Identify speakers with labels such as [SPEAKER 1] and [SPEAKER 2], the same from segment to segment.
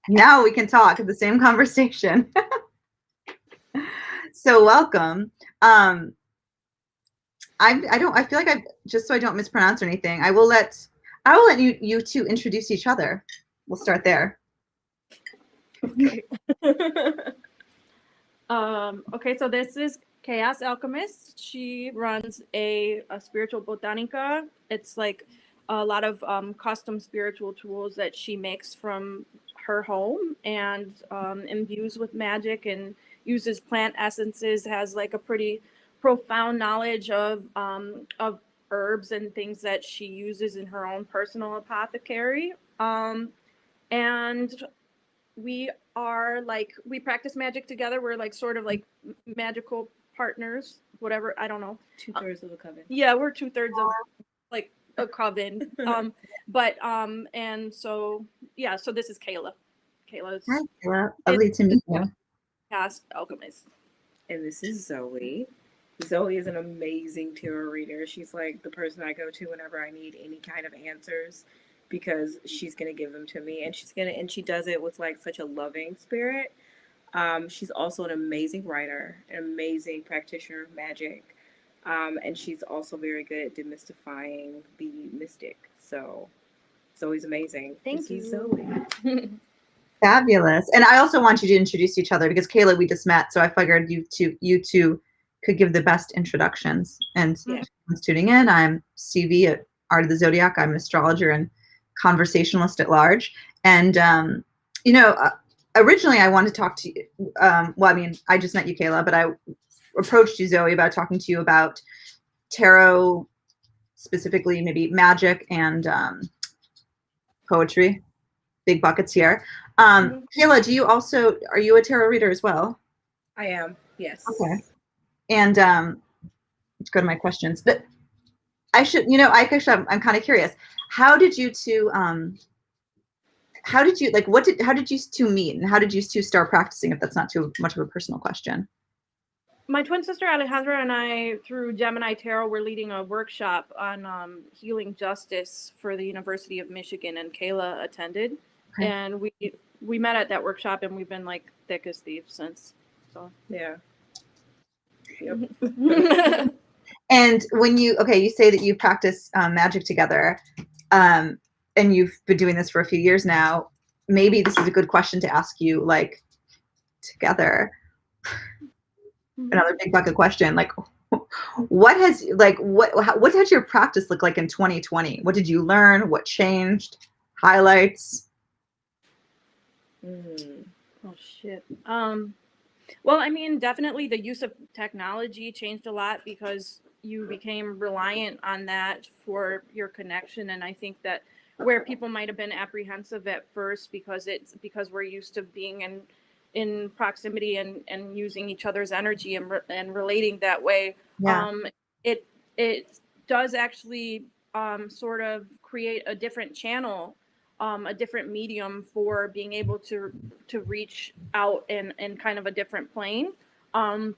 [SPEAKER 1] Now we can talk at the same conversation. So welcome. I feel like just so I don't mispronounce or anything, I will let you two introduce each other. We'll start there.
[SPEAKER 2] Okay. Okay, so this is Chaos Alchemist. She runs a spiritual Botanica. It's like a lot of custom spiritual tools that she makes from her home and imbues with magic and uses plant essences, has like a pretty profound knowledge of herbs and things that she uses in her own personal apothecary. And we are like, we practice magic together. We're like sort of like magical partners, whatever. I don't know.
[SPEAKER 3] 2/3 of a coven.
[SPEAKER 2] Yeah, we're 2/3 of like a coven. And so yeah, so this is Kayla. Kayla's
[SPEAKER 1] Hi, Kayla. Lovely to meet you.
[SPEAKER 2] Chaos Alchemist.
[SPEAKER 3] And this is Zoe. Zoe is an amazing tarot reader. She's like the person I go to whenever I need any kind of answers, because she's gonna give them to me, and she does it with like such a loving spirit. She's also an amazing writer, an amazing practitioner of magic, and she's also very good at demystifying the mystic. So Zoe's amazing.
[SPEAKER 2] Thank you,
[SPEAKER 3] Zoe.
[SPEAKER 1] Fabulous. And I also want you to introduce each other because Kayla, we just met, so I figured you two could give the best introductions. And
[SPEAKER 3] Yeah.
[SPEAKER 1] Who's tuning in, I'm CV at Art of the Zodiac. I'm an astrologer and conversationalist at large. And originally I wanted to talk to you. Well, I mean, I just met you, Kayla, but I approached you, Zoe, about talking to you about tarot, specifically maybe magic and poetry. Big buckets here. Kayla, are you a tarot reader as well?
[SPEAKER 3] I am, yes.
[SPEAKER 1] Okay. And let's go to my questions. But I'm kind of curious. How did you two how did you two meet, and how did you two start practicing, if that's not too much of a personal question?
[SPEAKER 2] My twin sister Alejandra and I, through Gemini Tarot, were leading a workshop on healing justice for the University of Michigan, and Kayla attended. Okay. And we met at that workshop, and we've been like thick as thieves since. So
[SPEAKER 3] yeah.
[SPEAKER 2] Yep.
[SPEAKER 1] And when you say that you practice magic together, and you've been doing this for a few years now, maybe this is a good question to ask you, like, together. Another big bucket question, like, what has your practice look like in 2020? What did you learn? What changed? Highlights?
[SPEAKER 2] Oh shit. Well, I mean, definitely the use of technology changed a lot because you became reliant on that for your connection. And I think that where people might have been apprehensive at first because we're used to being in proximity and using each other's energy and relating that way. Yeah. It does actually sort of create a different channel, a different medium for being able to reach out in kind of a different plane. And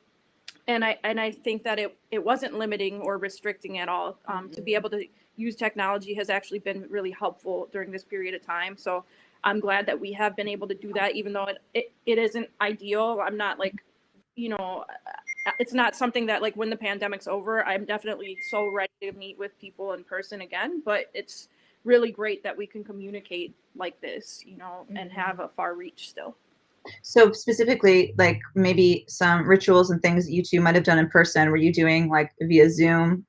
[SPEAKER 2] I think that it wasn't limiting or restricting at all. To be able to use technology has actually been really helpful during this period of time. So I'm glad that we have been able to do that, even though it isn't ideal. I'm not like, it's not something that, like, when the pandemic's over, I'm definitely so ready to meet with people in person again. But it's really great that we can communicate like this, and have a far reach still.
[SPEAKER 1] So specifically, like, maybe some rituals and things that you two might have done in person, were you doing like via Zoom?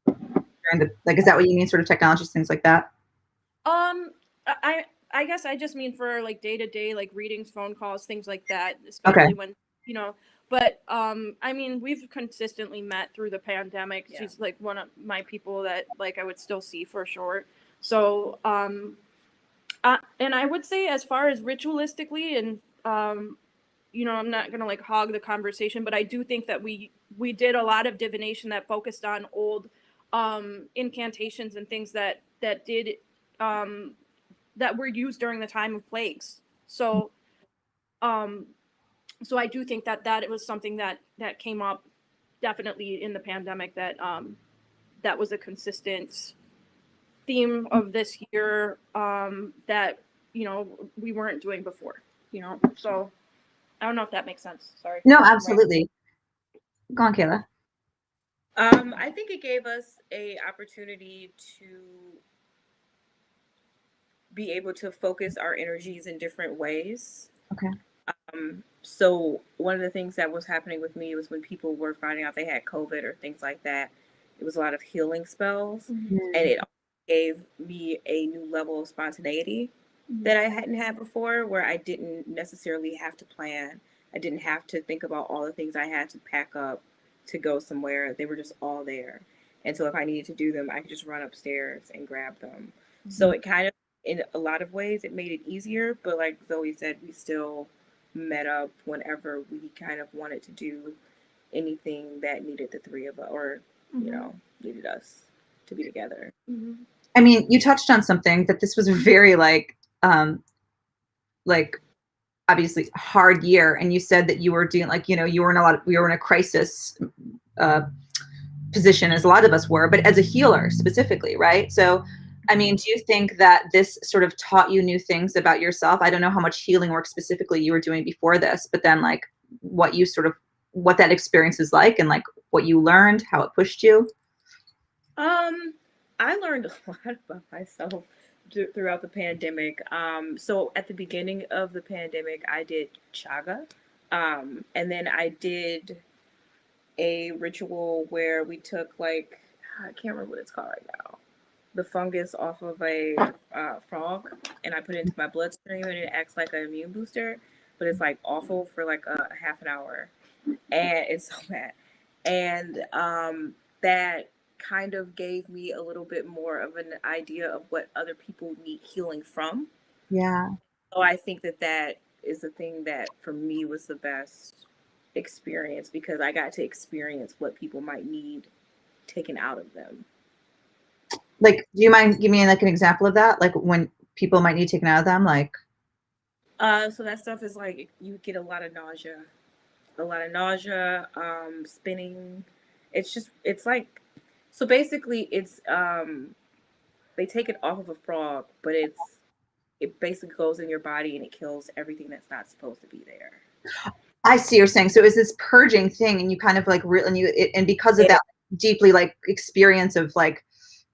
[SPEAKER 1] Is that what you mean, sort of technologies, things like that?
[SPEAKER 2] I guess I just mean for like day-to-day, like readings, phone calls, things like that, especially when, but I mean, we've consistently met through the pandemic. Yeah. She's like one of my people that, like, I would still see for sure. So, and I would say, as far as ritualistically, and, I'm not going to like hog the conversation, but I do think that we did a lot of divination that focused on old incantations and things that did, that were used during the time of plagues. So, so I do think that it was something that came up definitely in the pandemic, that was a consistent theme of this year, that we weren't doing before, so I don't know if that makes sense. Sorry.
[SPEAKER 1] No, absolutely. Go on, Kayla.
[SPEAKER 3] I think it gave us a opportunity to be able to focus our energies in different ways.
[SPEAKER 1] Okay.
[SPEAKER 3] So one of the things that was happening with me was when people were finding out they had COVID or things like that, it was a lot of healing spells, and it gave me a new level of spontaneity that I hadn't had before, where I didn't necessarily have to plan. I didn't have to think about all the things I had to pack up to go somewhere. They were just all there. And so if I needed to do them, I could just run upstairs and grab them. So it kind of, in a lot of ways, it made it easier. But like Zoe said, we still met up whenever we kind of wanted to do anything that needed the three of us, or, needed us to be together.
[SPEAKER 1] I mean, you touched on something that this was a very like obviously hard year, and you said that you were doing you were in a crisis position, as a lot of us were, but as a healer specifically, right? So I mean, do you think that this sort of taught you new things about yourself? I don't know how much healing work specifically you were doing before this, but then like what that experience is like, and like what you learned, how it pushed you.
[SPEAKER 3] I learned a lot about myself throughout the pandemic. So at the beginning of the pandemic, I did chaga, and then I did a ritual where we took I can't remember what it's called right now, the fungus off of a frog, and I put it into my bloodstream, and it acts like an immune booster, but it's like awful for like a half an hour, and it's so bad. And that kind of gave me a little bit more of an idea of what other people need healing from.
[SPEAKER 1] Yeah.
[SPEAKER 3] So I think that is the thing that for me was the best experience, because I got to experience what people might need taken out of them.
[SPEAKER 1] Like, do you mind giving me like an example of that? Like when people might need taken out of them, like.
[SPEAKER 3] So that stuff is like, you get a lot of nausea, spinning. It's like, so basically it's, they take it off of a frog, but it basically goes in your body and it kills everything that's not supposed to be there.
[SPEAKER 1] I see you're saying. So is this purging thing, and you kind of like and because of that deeply like experience of like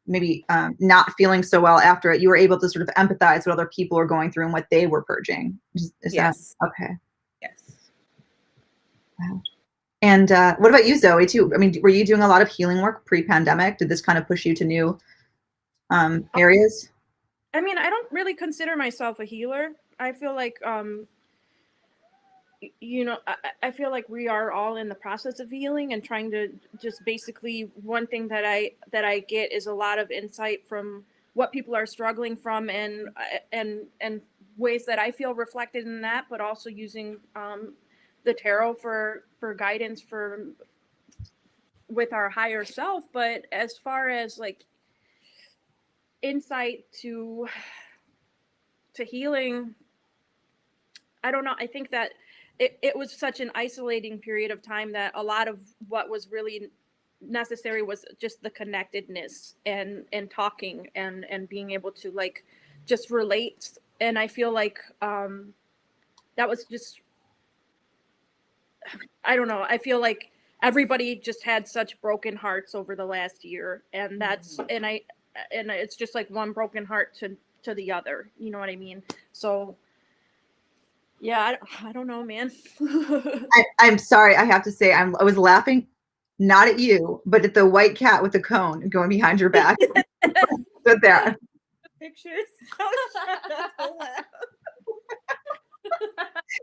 [SPEAKER 1] maybe not feeling so well after it, you were able to sort of empathize what other people were going through and what they were purging. Is
[SPEAKER 3] Yes.
[SPEAKER 1] that okay?
[SPEAKER 3] Yes.
[SPEAKER 1] Wow. And what about you, Zoe, too? I mean, were you doing a lot of healing work pre-pandemic? Did this kind of push you to new areas?
[SPEAKER 2] I mean, I don't really consider myself a healer. I feel like, I feel like we are all in the process of healing and trying to just basically, one thing that I get is a lot of insight from what people are struggling from, and ways that I feel reflected in that, but also using the tarot for guidance with our higher self. But as far as like insight to healing, I don't know. I think that it was such an isolating period of time that a lot of what was really necessary was just the connectedness and talking and being able to like just relate. And I feel like that was just, I don't know. I feel like everybody just had such broken hearts over the last year, and that's and it's just like one broken heart to the other. You know what I mean? So yeah, I don't know, man.
[SPEAKER 1] I'm sorry, I have to say I was laughing, not at you, but at the white cat with the cone going behind your back. Stood there.
[SPEAKER 3] Pictures.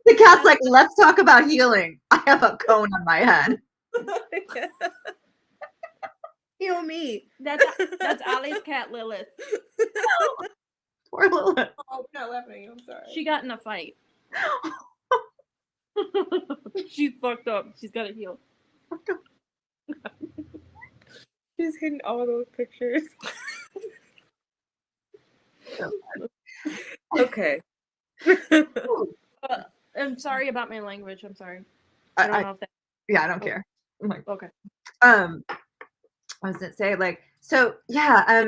[SPEAKER 1] The cat's like, let's talk about healing. I have a cone on my head.
[SPEAKER 3] Heal me.
[SPEAKER 2] That's Ollie's cat, Lilith.
[SPEAKER 1] Poor Lilith.
[SPEAKER 3] Oh, I'm not laughing at you. I'm sorry.
[SPEAKER 2] She got in a fight. She's fucked up. She's got to heal.
[SPEAKER 3] She's hidden all those pictures. Okay.
[SPEAKER 2] I'm sorry about my language. I'm sorry. I don't know if that.
[SPEAKER 1] Yeah, I don't care. I'm like,
[SPEAKER 2] okay.
[SPEAKER 1] What was it say? Like, so yeah.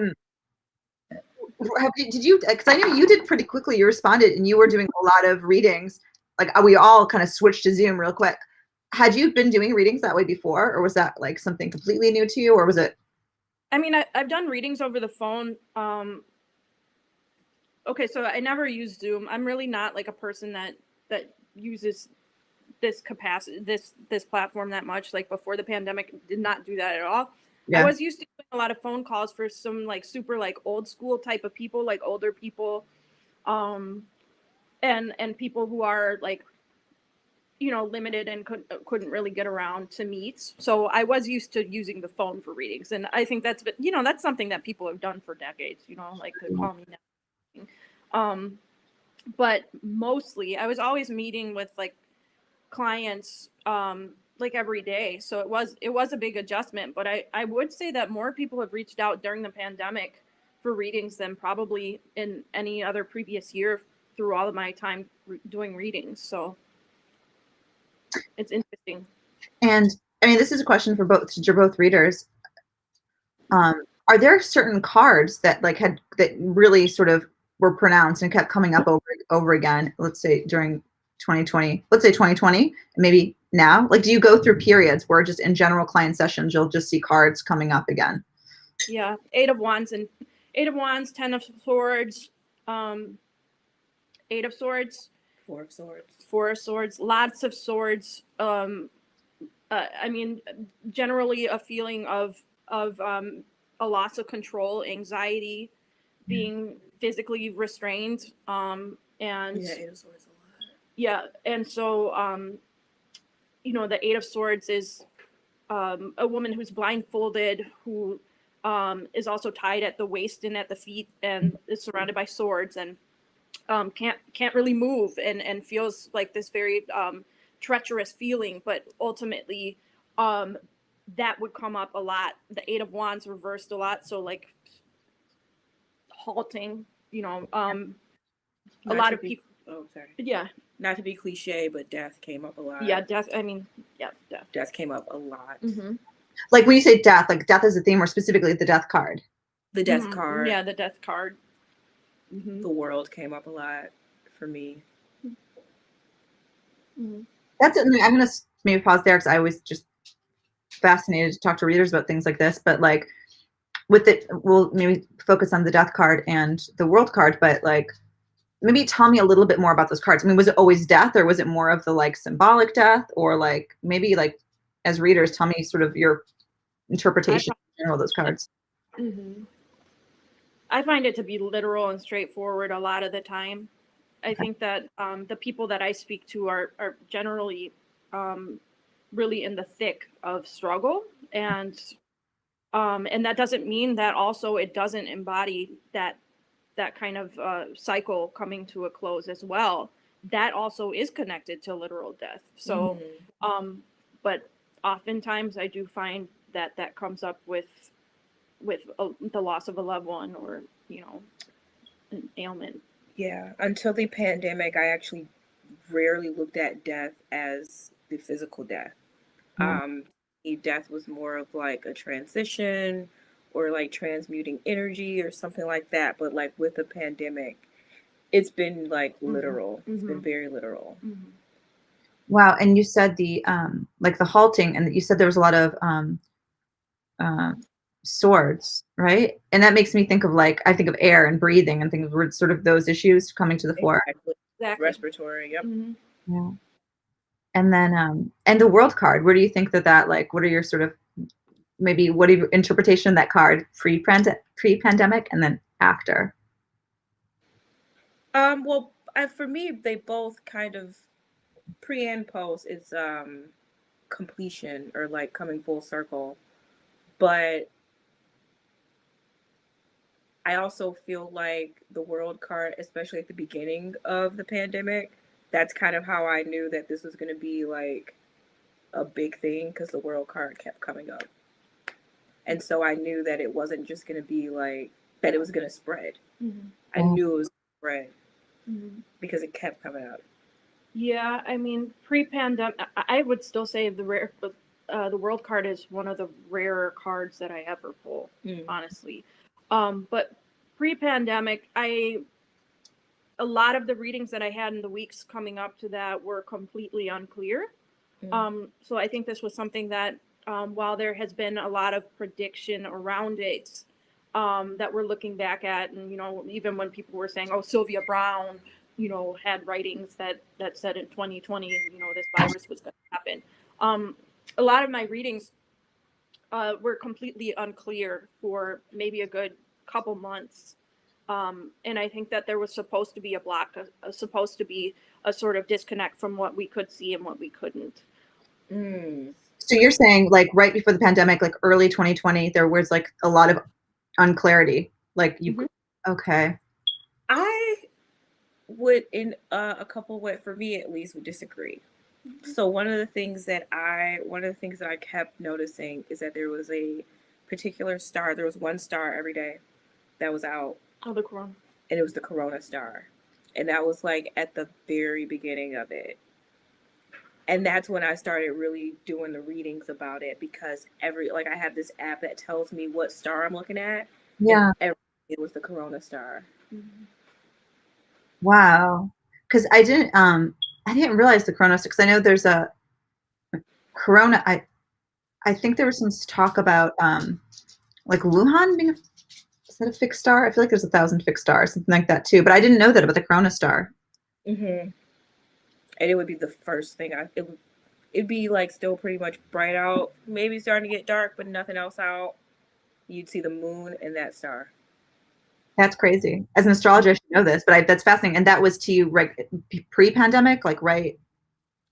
[SPEAKER 1] Did you, because I know you did pretty quickly, you responded and you were doing a lot of readings. Like we all kind of switched to Zoom real quick. Had you been doing readings that way before, or was that like something completely new to you, or was it?
[SPEAKER 2] I mean, I've done readings over the phone. Okay, so I never use Zoom. I'm really not like a person that uses this capacity, this platform that much. Like before the pandemic, did not do that at all.
[SPEAKER 1] Yeah.
[SPEAKER 2] I was used to doing a lot of phone calls for some like super like old school type of people, like older people, and people who are like, you know, limited and couldn't really get around to meets. So I was used to using the phone for readings, and I think that's, you know, that's something that people have done for decades. You know, like to call me now. But mostly, I was always meeting with like clients like every day, so it was a big adjustment. But I would say that more people have reached out during the pandemic for readings than probably in any other previous year through all of my time doing readings. So it's interesting.
[SPEAKER 1] And I mean, this is a question for both, since you're both readers. Are there certain cards that like that really sort of were pronounced and kept coming up over again? Let's say during 2020, let's say 2020, maybe now. Like, do you go through periods where just in general client sessions you'll just see cards coming up again?
[SPEAKER 2] Yeah, Eight of Wands, 10 of Swords, Eight of Swords, Four of Swords, lots of swords. I mean, generally a feeling of a loss of control, anxiety, being physically restrained, and
[SPEAKER 3] Yeah, Eight of Swords a lot.
[SPEAKER 2] yeah, and so you know, the Eight of Swords is a woman who's blindfolded, who is also tied at the waist and at the feet, and is surrounded by swords, and can't really move, and feels like this very treacherous feeling. But ultimately, that would come up a lot. The Eight of Wands reversed a lot, so like halting, you know, a lot of people.
[SPEAKER 3] Oh, sorry.
[SPEAKER 2] Yeah.
[SPEAKER 3] Not to be cliche, but death came up a lot.
[SPEAKER 2] Yeah, death. I mean, yeah, death.
[SPEAKER 3] Death came up a lot.
[SPEAKER 2] Mm-hmm.
[SPEAKER 1] Like when you say death, like death is a theme, or specifically the death card?
[SPEAKER 3] The death card.
[SPEAKER 2] Yeah, the death card. Mm-hmm.
[SPEAKER 3] The world came up a lot for me.
[SPEAKER 2] Mm-hmm.
[SPEAKER 1] That's it. I'm going to maybe pause there because I always just fascinated to talk to readers about things like this. But like with it, we'll maybe focus on the death card and the world card, but like maybe tell me a little bit more about those cards. I mean, was it always death, or was it more of the like symbolic death, or like maybe like as readers, tell me sort of your interpretation in general of those cards.
[SPEAKER 2] Mm-hmm. I find it to be literal and straightforward a lot of the time. I think that the people that I speak to are generally really in the thick of struggle, and that doesn't mean that also it doesn't embody that kind of cycle coming to a close as well. That also is connected to literal death. So, but oftentimes I do find that comes up with the loss of a loved one, or, you know, an ailment.
[SPEAKER 3] Yeah, until the pandemic, I actually rarely looked at death as the physical death. Death was more of like a transition, or like transmuting energy or something like that. But like with the pandemic, it's been like literal.
[SPEAKER 2] Mm-hmm.
[SPEAKER 3] It's been very literal.
[SPEAKER 2] Mm-hmm.
[SPEAKER 1] Wow. And you said the like the halting, and you said there was a lot of swords, right? And that makes me think of like, I think of air and breathing and things, were sort of those issues coming to the fore.
[SPEAKER 2] Exactly.
[SPEAKER 3] Respiratory. Yep.
[SPEAKER 2] Mm-hmm.
[SPEAKER 1] Yeah. And then and the world card, where do you think that like, what are your sort of, maybe what are your interpretation of that card pre-pandemic and then after?
[SPEAKER 3] Well, for me, they both kind of, pre and post, it's completion, or like coming full circle. But I also feel like the world card, especially at the beginning of the pandemic, that's kind of how I knew that this was going to be like a big thing, because the world card kept coming up. And so I knew that it wasn't just going to be like, that it was going to spread.
[SPEAKER 2] Mm-hmm.
[SPEAKER 3] I knew it was going to
[SPEAKER 2] spread
[SPEAKER 3] because it kept coming up.
[SPEAKER 2] Yeah, I mean, pre-pandemic, I would still say the world card is one of the rarer cards that I ever pull, honestly. But pre-pandemic, a lot of the readings that I had in the weeks coming up to that were completely unclear. So I think this was something that, while there has been a lot of prediction around it, that we're looking back at, and, you know, even when people were saying, oh, Sylvia Brown, you know, had writings that said in 2020, you know, this virus was going to happen. A lot of my readings were completely unclear for maybe a good couple months. And I think that there was supposed to be a block, supposed to be a sort of disconnect from what we could see and what we couldn't.
[SPEAKER 1] So you're saying, like, right before the pandemic, like early 2020, there was like a lot of unclarity. Like you, okay.
[SPEAKER 3] I would, in a couple way, for me at least, would disagree. So one of the things that I kept noticing is that there was a particular star. There was one star every day that was out.
[SPEAKER 2] Oh, the corona.
[SPEAKER 3] And it was the corona star. And that was like at the very beginning of it. And that's when I started really doing the readings about it, because I have this app that tells me what star I'm looking at.
[SPEAKER 1] Yeah.
[SPEAKER 3] And it was the corona star.
[SPEAKER 1] Wow. Because I didn't realize the corona star, because I know there's a corona. I think there was some talk about like Wuhan being is that a fixed star? I feel like there's 1,000 fixed stars, something like that too. But I didn't know that about the corona star.
[SPEAKER 3] And it would be the first thing it'd be like still pretty much bright out, maybe starting to get dark, but nothing else out. You'd see the moon and that star.
[SPEAKER 1] That's crazy. As an astrologer, I should know this, but that's fascinating. And that was to you pre-pandemic, like right?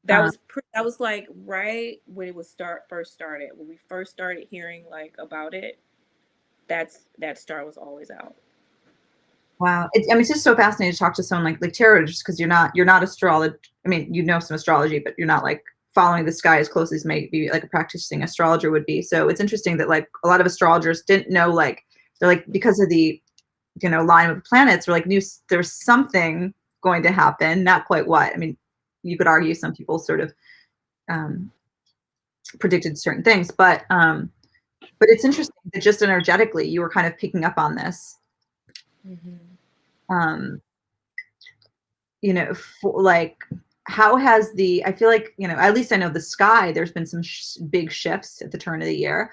[SPEAKER 3] That was like right when it was first started. When we first started hearing like about it, that star was always out.
[SPEAKER 1] Wow. It's just so fascinating to talk to someone like tarot, just because you're not astrology. I mean, you know some astrology, but you're not like following the sky as closely as maybe like a practicing astrologer would be. So it's interesting that like a lot of astrologers didn't know, like they're like, because of the, you know, line of the planets, or like knew there's something going to happen, not quite what. I mean, you could argue some people sort of predicted certain things, but it's interesting that just energetically you were kind of picking up on this. You know, like how has I feel like, you know, at least I know the sky, there's been some big shifts at the turn of the year.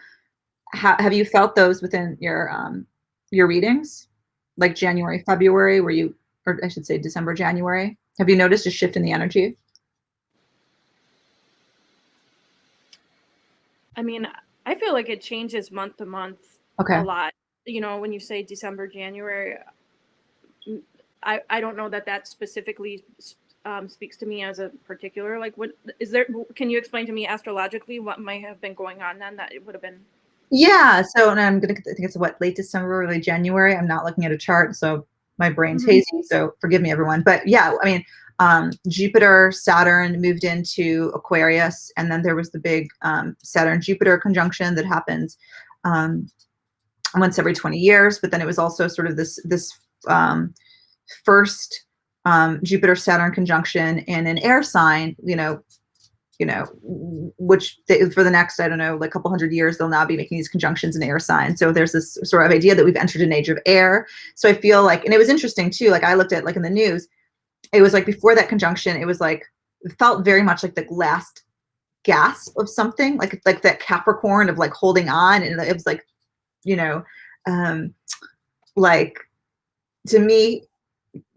[SPEAKER 1] Have you felt those within your readings, like January, February, or I should say December, January? Have you noticed a shift in the energy?
[SPEAKER 2] I mean, I feel like it changes month to month a lot. You know, when you say December, January, I don't know that specifically speaks to me as a particular, like, what is there, can you explain to me astrologically what might have been going on then that it would have been?
[SPEAKER 1] Yeah, so, and I think it's late December, early January. I'm not looking at a chart, so my brain's hazy, so forgive me, everyone. But yeah, I mean, Jupiter, Saturn moved into Aquarius, and then there was the big Saturn-Jupiter conjunction that happens once every 20 years. But then it was also sort of this first Jupiter-Saturn conjunction in an air sign, you know, which for the next, I don't know, like a couple hundred years, they'll now be making these conjunctions in air signs. So there's this sort of idea that we've entered an age of air. So I feel like, and it was interesting too, like I looked at, like in the news, it was like before that conjunction, it was like, it felt very much like the last gasp of something, like that Capricorn of like holding on. And it was like, you know, like to me,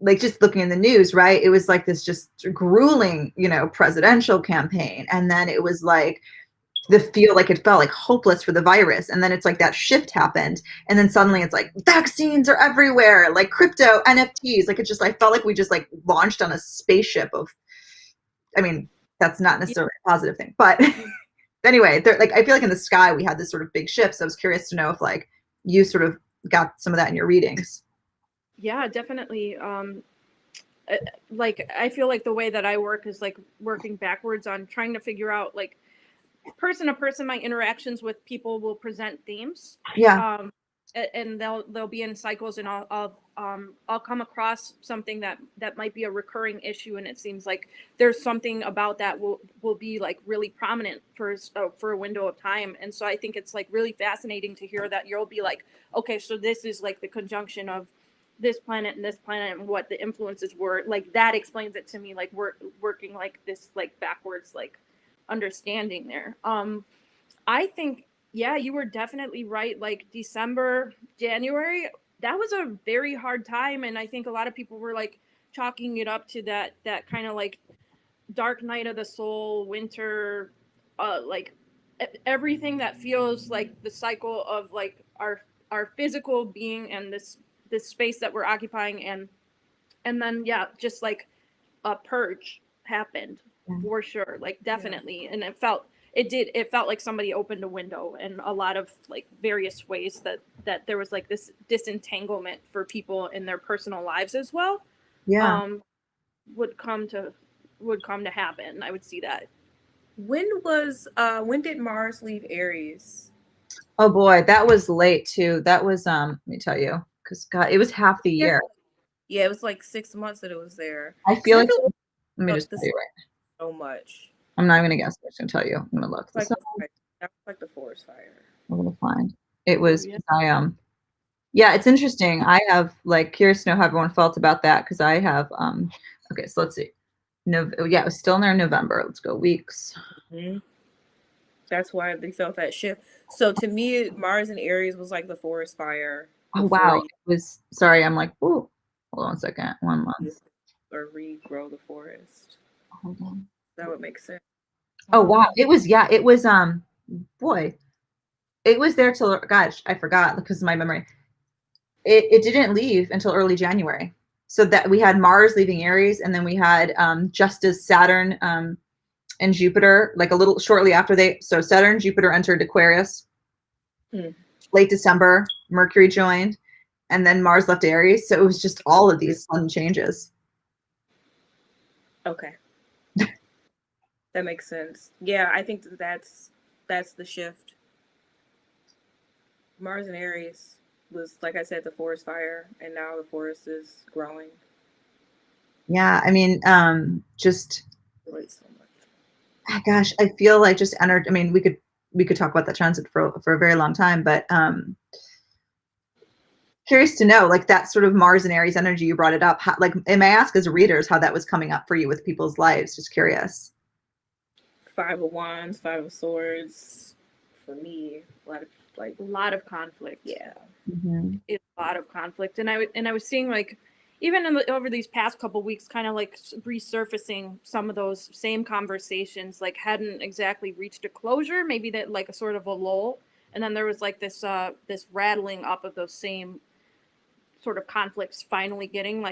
[SPEAKER 1] like just looking in the news, right? It was like this just grueling, you know, presidential campaign. And then it was like it felt like hopeless for the virus. And then it's like that shift happened. And then suddenly it's like vaccines are everywhere, like crypto, NFTs. Like I felt like we just like launched on a spaceship of, I mean, that's not necessarily a positive thing, but anyway, like, I feel like in the sky, we had this sort of big shift. So I was curious to know if like you sort of got some of that in your readings.
[SPEAKER 2] Yeah, definitely. Like, I feel like the way that I work is like working backwards on trying to figure out, like, person to person, my interactions with people will present themes.
[SPEAKER 1] Yeah.
[SPEAKER 2] And they'll be in cycles, and I'll come across something that might be a recurring issue, and it seems like there's something about that will be like really prominent for a window of time. And so I think it's like really fascinating to hear that you'll be like, okay, so this is like the conjunction of this planet and this planet and what the influences were, like that explains it to me, like we're working like this like backwards like understanding there. I think, yeah, you were definitely right. Like December, January, that was a very hard time, and I think a lot of people were like chalking it up to that kind of like dark night of the soul, winter, like everything that feels like the cycle of like our physical being and this space that we're occupying, and then yeah, just like a purge happened for sure, like definitely. And it felt like somebody opened a window in a lot of like various ways, that there was like this disentanglement for people in their personal lives as well.
[SPEAKER 1] Yeah.
[SPEAKER 2] Would come to happen. I would see that.
[SPEAKER 3] When did Mars leave Aries?
[SPEAKER 1] Oh boy, that was late too. That was let me tell you, because God, it was half the year.
[SPEAKER 3] Yeah, it was like 6 months that it was there.
[SPEAKER 1] I feel like,
[SPEAKER 3] like
[SPEAKER 1] let me just tell you right.
[SPEAKER 3] so much.
[SPEAKER 1] I'm not even gonna guess. I'm just gonna tell you. I'm gonna look.
[SPEAKER 3] Like that's like the forest fire.
[SPEAKER 1] I'm gonna find. It was
[SPEAKER 2] Yeah.
[SPEAKER 1] yeah, it's interesting. I have like curious to know how everyone felt about that, because I have okay, so let's see. No, yeah, it was still in there in November. Let's go weeks.
[SPEAKER 3] Mm-hmm. That's why they felt that shift. So to me, Mars and Aries was like the forest fire.
[SPEAKER 1] Oh wow, it was. Sorry, I'm like, ooh. Hold on a second. 1 month.
[SPEAKER 3] Or regrow the forest.
[SPEAKER 1] Hold on.
[SPEAKER 3] That would make sense.
[SPEAKER 1] Oh wow, it was. Yeah, it was. Boy, it was there till. Gosh, I forgot because of my memory. It didn't leave until early January. So that we had Mars leaving Aries, and then we had just as Saturn and Jupiter, like a little shortly after so Saturn, Jupiter entered Aquarius. Late December, Mercury joined, and then Mars left Aries. So it was just all of these sudden changes.
[SPEAKER 3] Okay. That makes sense. Yeah, I think that's the shift. Mars and Aries was, like I said, the forest fire, and now the forest is growing.
[SPEAKER 1] Yeah, I mean, just
[SPEAKER 3] so much.
[SPEAKER 1] Gosh, I feel like just energy. I mean, we could talk about that transit for a very long time, but curious to know, like that sort of Mars and Aries energy, you brought it up. How, like, may I ask as readers how that was coming up for you with people's lives? Just curious.
[SPEAKER 3] 5 of Wands, 5 of Swords. For me, a
[SPEAKER 2] lot of conflict.
[SPEAKER 3] Yeah,
[SPEAKER 2] it's a lot of conflict, and I was seeing like even over these past couple weeks, kind of like resurfacing some of those same conversations, like hadn't exactly reached a closure, maybe that like a sort of a lull, and then there was like this rattling up of those same sort of conflicts finally getting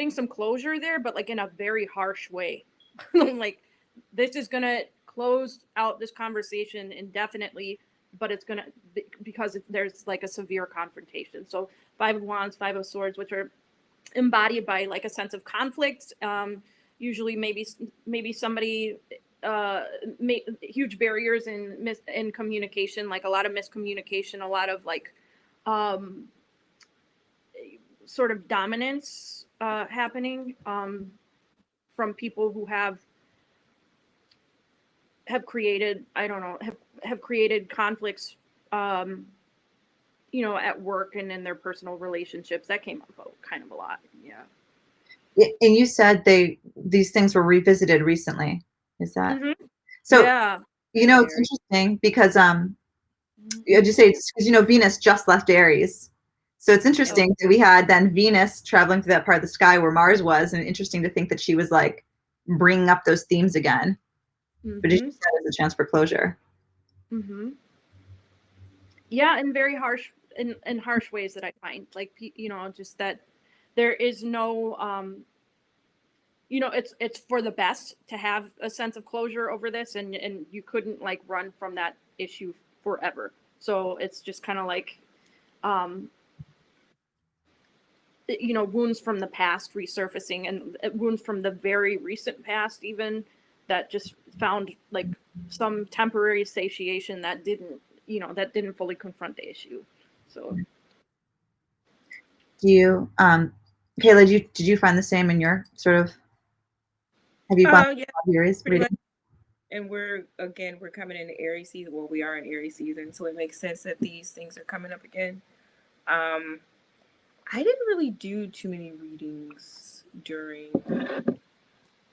[SPEAKER 2] some closure there, but like in a very harsh way. Like this is gonna close out this conversation indefinitely, but it's gonna, because there's like a severe confrontation. So 5 of Wands, 5 of Swords, which are embodied by like a sense of conflict. Usually maybe somebody huge barriers in communication, like a lot of miscommunication, a lot of like sort of dominance happening from people who have created, I don't know, have created conflicts, at work and in their personal relationships. That came up kind of a lot. Yeah.
[SPEAKER 1] And you said these things were revisited recently. Is that so?
[SPEAKER 2] Yeah.
[SPEAKER 1] It's interesting because I just say it's because Venus just left Aries. So it's interesting that we had then Venus traveling through that part of the sky where Mars was, and interesting to think that she was like bringing up those themes again. But as you said, as a chance for closure.
[SPEAKER 2] Yeah, in very harsh ways that I find, like, just that there is no, it's for the best to have a sense of closure over this, and you couldn't like run from that issue forever. So it's just kind of like, wounds from the past resurfacing, and wounds from the very recent past even, that just found like some temporary satiation that didn't fully confront the issue. So
[SPEAKER 1] do you Kayla, did you find the same in your sort of, have you gone Aries reading?
[SPEAKER 3] And we're coming into Aries season. Well, we are in Aries season, so it makes sense that these things are coming up again. I didn't really do too many readings during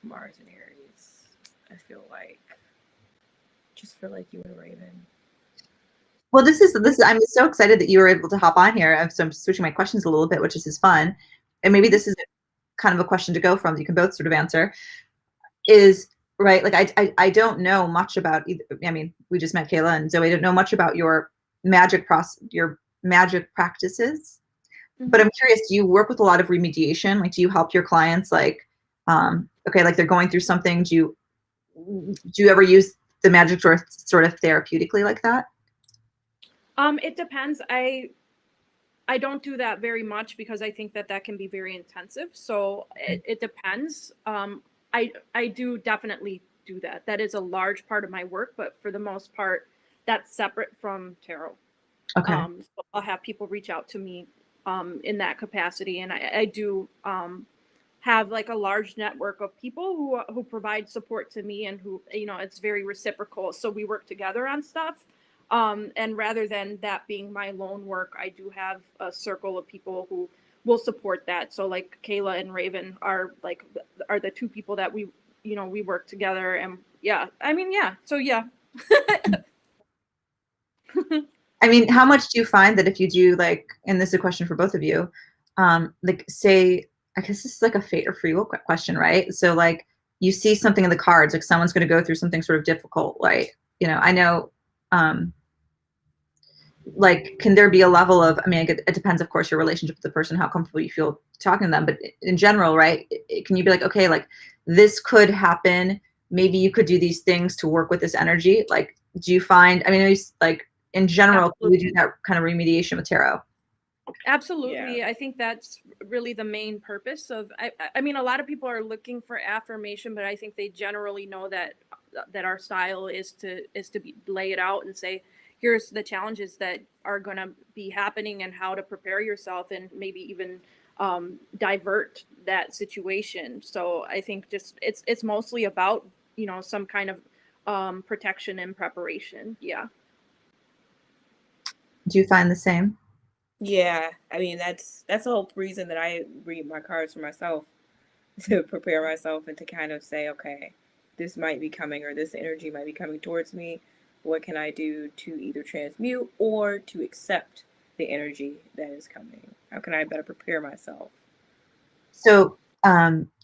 [SPEAKER 3] Mars and Aries. I feel like, just feel like you and Raven.
[SPEAKER 1] Well, this is I'm so excited that you were able to hop on here. So I'm switching my questions a little bit, which is fun. And maybe this is kind of a question to go from that you can both sort of answer. Is right, like I don't know much about either. I mean, we just met Kayla and Zoe. I don't know much about your magic practices. But I'm curious, do you work with a lot of remediation? Like, do you help your clients, like, okay, like they're going through something, do you ever use the magic sort of therapeutically like that?
[SPEAKER 2] It depends. I don't do that very much because I think that can be very intensive. So it depends. I do definitely do that. That is a large part of my work, but for the most part, that's separate from tarot.
[SPEAKER 1] Okay.
[SPEAKER 2] So I'll have people reach out to me in that capacity, and I do have like a large network of people who provide support to me, and who, you know, it's very reciprocal. So we work together on stuff. And rather than that being my lone work, I do have a circle of people who will support that. So like Kayla and Raven are the two people that we work together. And yeah, I mean, yeah. So yeah.
[SPEAKER 1] I mean, how much do you find that if you do, like, and this is a question for both of you, like, say, I guess this is like a fate or free will question, right? So like you see something in the cards, like someone's going to go through something sort of difficult, right? You know, I know, like, can there be a level of, I mean, it depends, of course, your relationship with the person, how comfortable you feel talking to them, but in general, right, can you be like, okay, like this could happen, maybe you could do these things to work with this energy? Like, do you find, I mean, like in general, do you do that kind of remediation with tarot?
[SPEAKER 2] Absolutely.
[SPEAKER 3] Yeah.
[SPEAKER 2] I think that's really the main purpose of, I mean, a lot of people are looking for affirmation, but I think they generally know that our style is to lay it out and say, here's the challenges that are going to be happening and how to prepare yourself, and maybe even divert that situation. So I think just it's mostly about, you know, some kind of protection and preparation. Yeah.
[SPEAKER 1] Do you find the same?
[SPEAKER 3] Yeah, I mean that's the whole reason that I read my cards for myself, to prepare myself and to kind of say, okay, this might be coming, or this energy might be coming towards me. What can I do to either transmute or to accept the energy that is coming? How can I better prepare myself?
[SPEAKER 1] So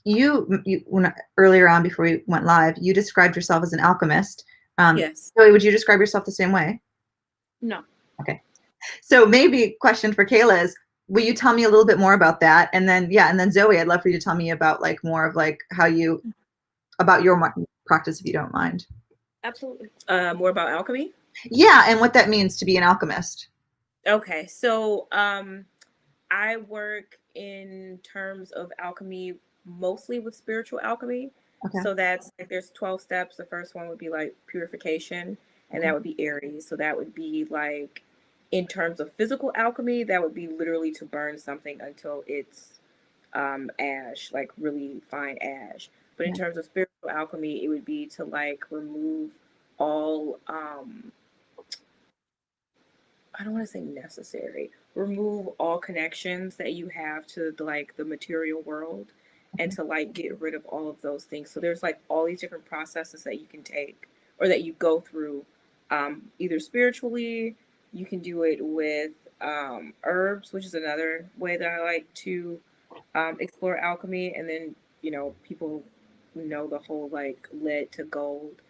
[SPEAKER 1] you when earlier on before we went live, you described yourself as an alchemist.
[SPEAKER 3] Yes.
[SPEAKER 1] Zoe, would you describe yourself the same way?
[SPEAKER 2] No.
[SPEAKER 1] Okay. So maybe question for Kayla is, will you tell me a little bit more about that? And then, yeah, and then Zoe, I'd love for you to tell me about like more of like how you, about your practice, if you don't mind.
[SPEAKER 2] Absolutely.
[SPEAKER 3] More about alchemy?
[SPEAKER 1] Yeah, and what that means to be an alchemist.
[SPEAKER 3] Okay, so I work in terms of alchemy mostly with spiritual alchemy.
[SPEAKER 1] Okay.
[SPEAKER 3] So that's like there's 12 steps. The first one would be like purification, and
[SPEAKER 1] Okay.
[SPEAKER 3] that would be Aries. So that would be like, in terms of physical alchemy, that would be literally to burn something until it's ash, like really fine ash. But in
[SPEAKER 1] Yeah.
[SPEAKER 3] terms of spiritual alchemy, it would be to like remove all I don't want to say necessary. Remove all connections that you have to the material world, and to like get rid of all of those things. So there's like all these different processes that you can take, or that you go through, either spiritually. You can do it with herbs, which is another way that I like to explore alchemy. And then, you know, people know the whole like lead to gold,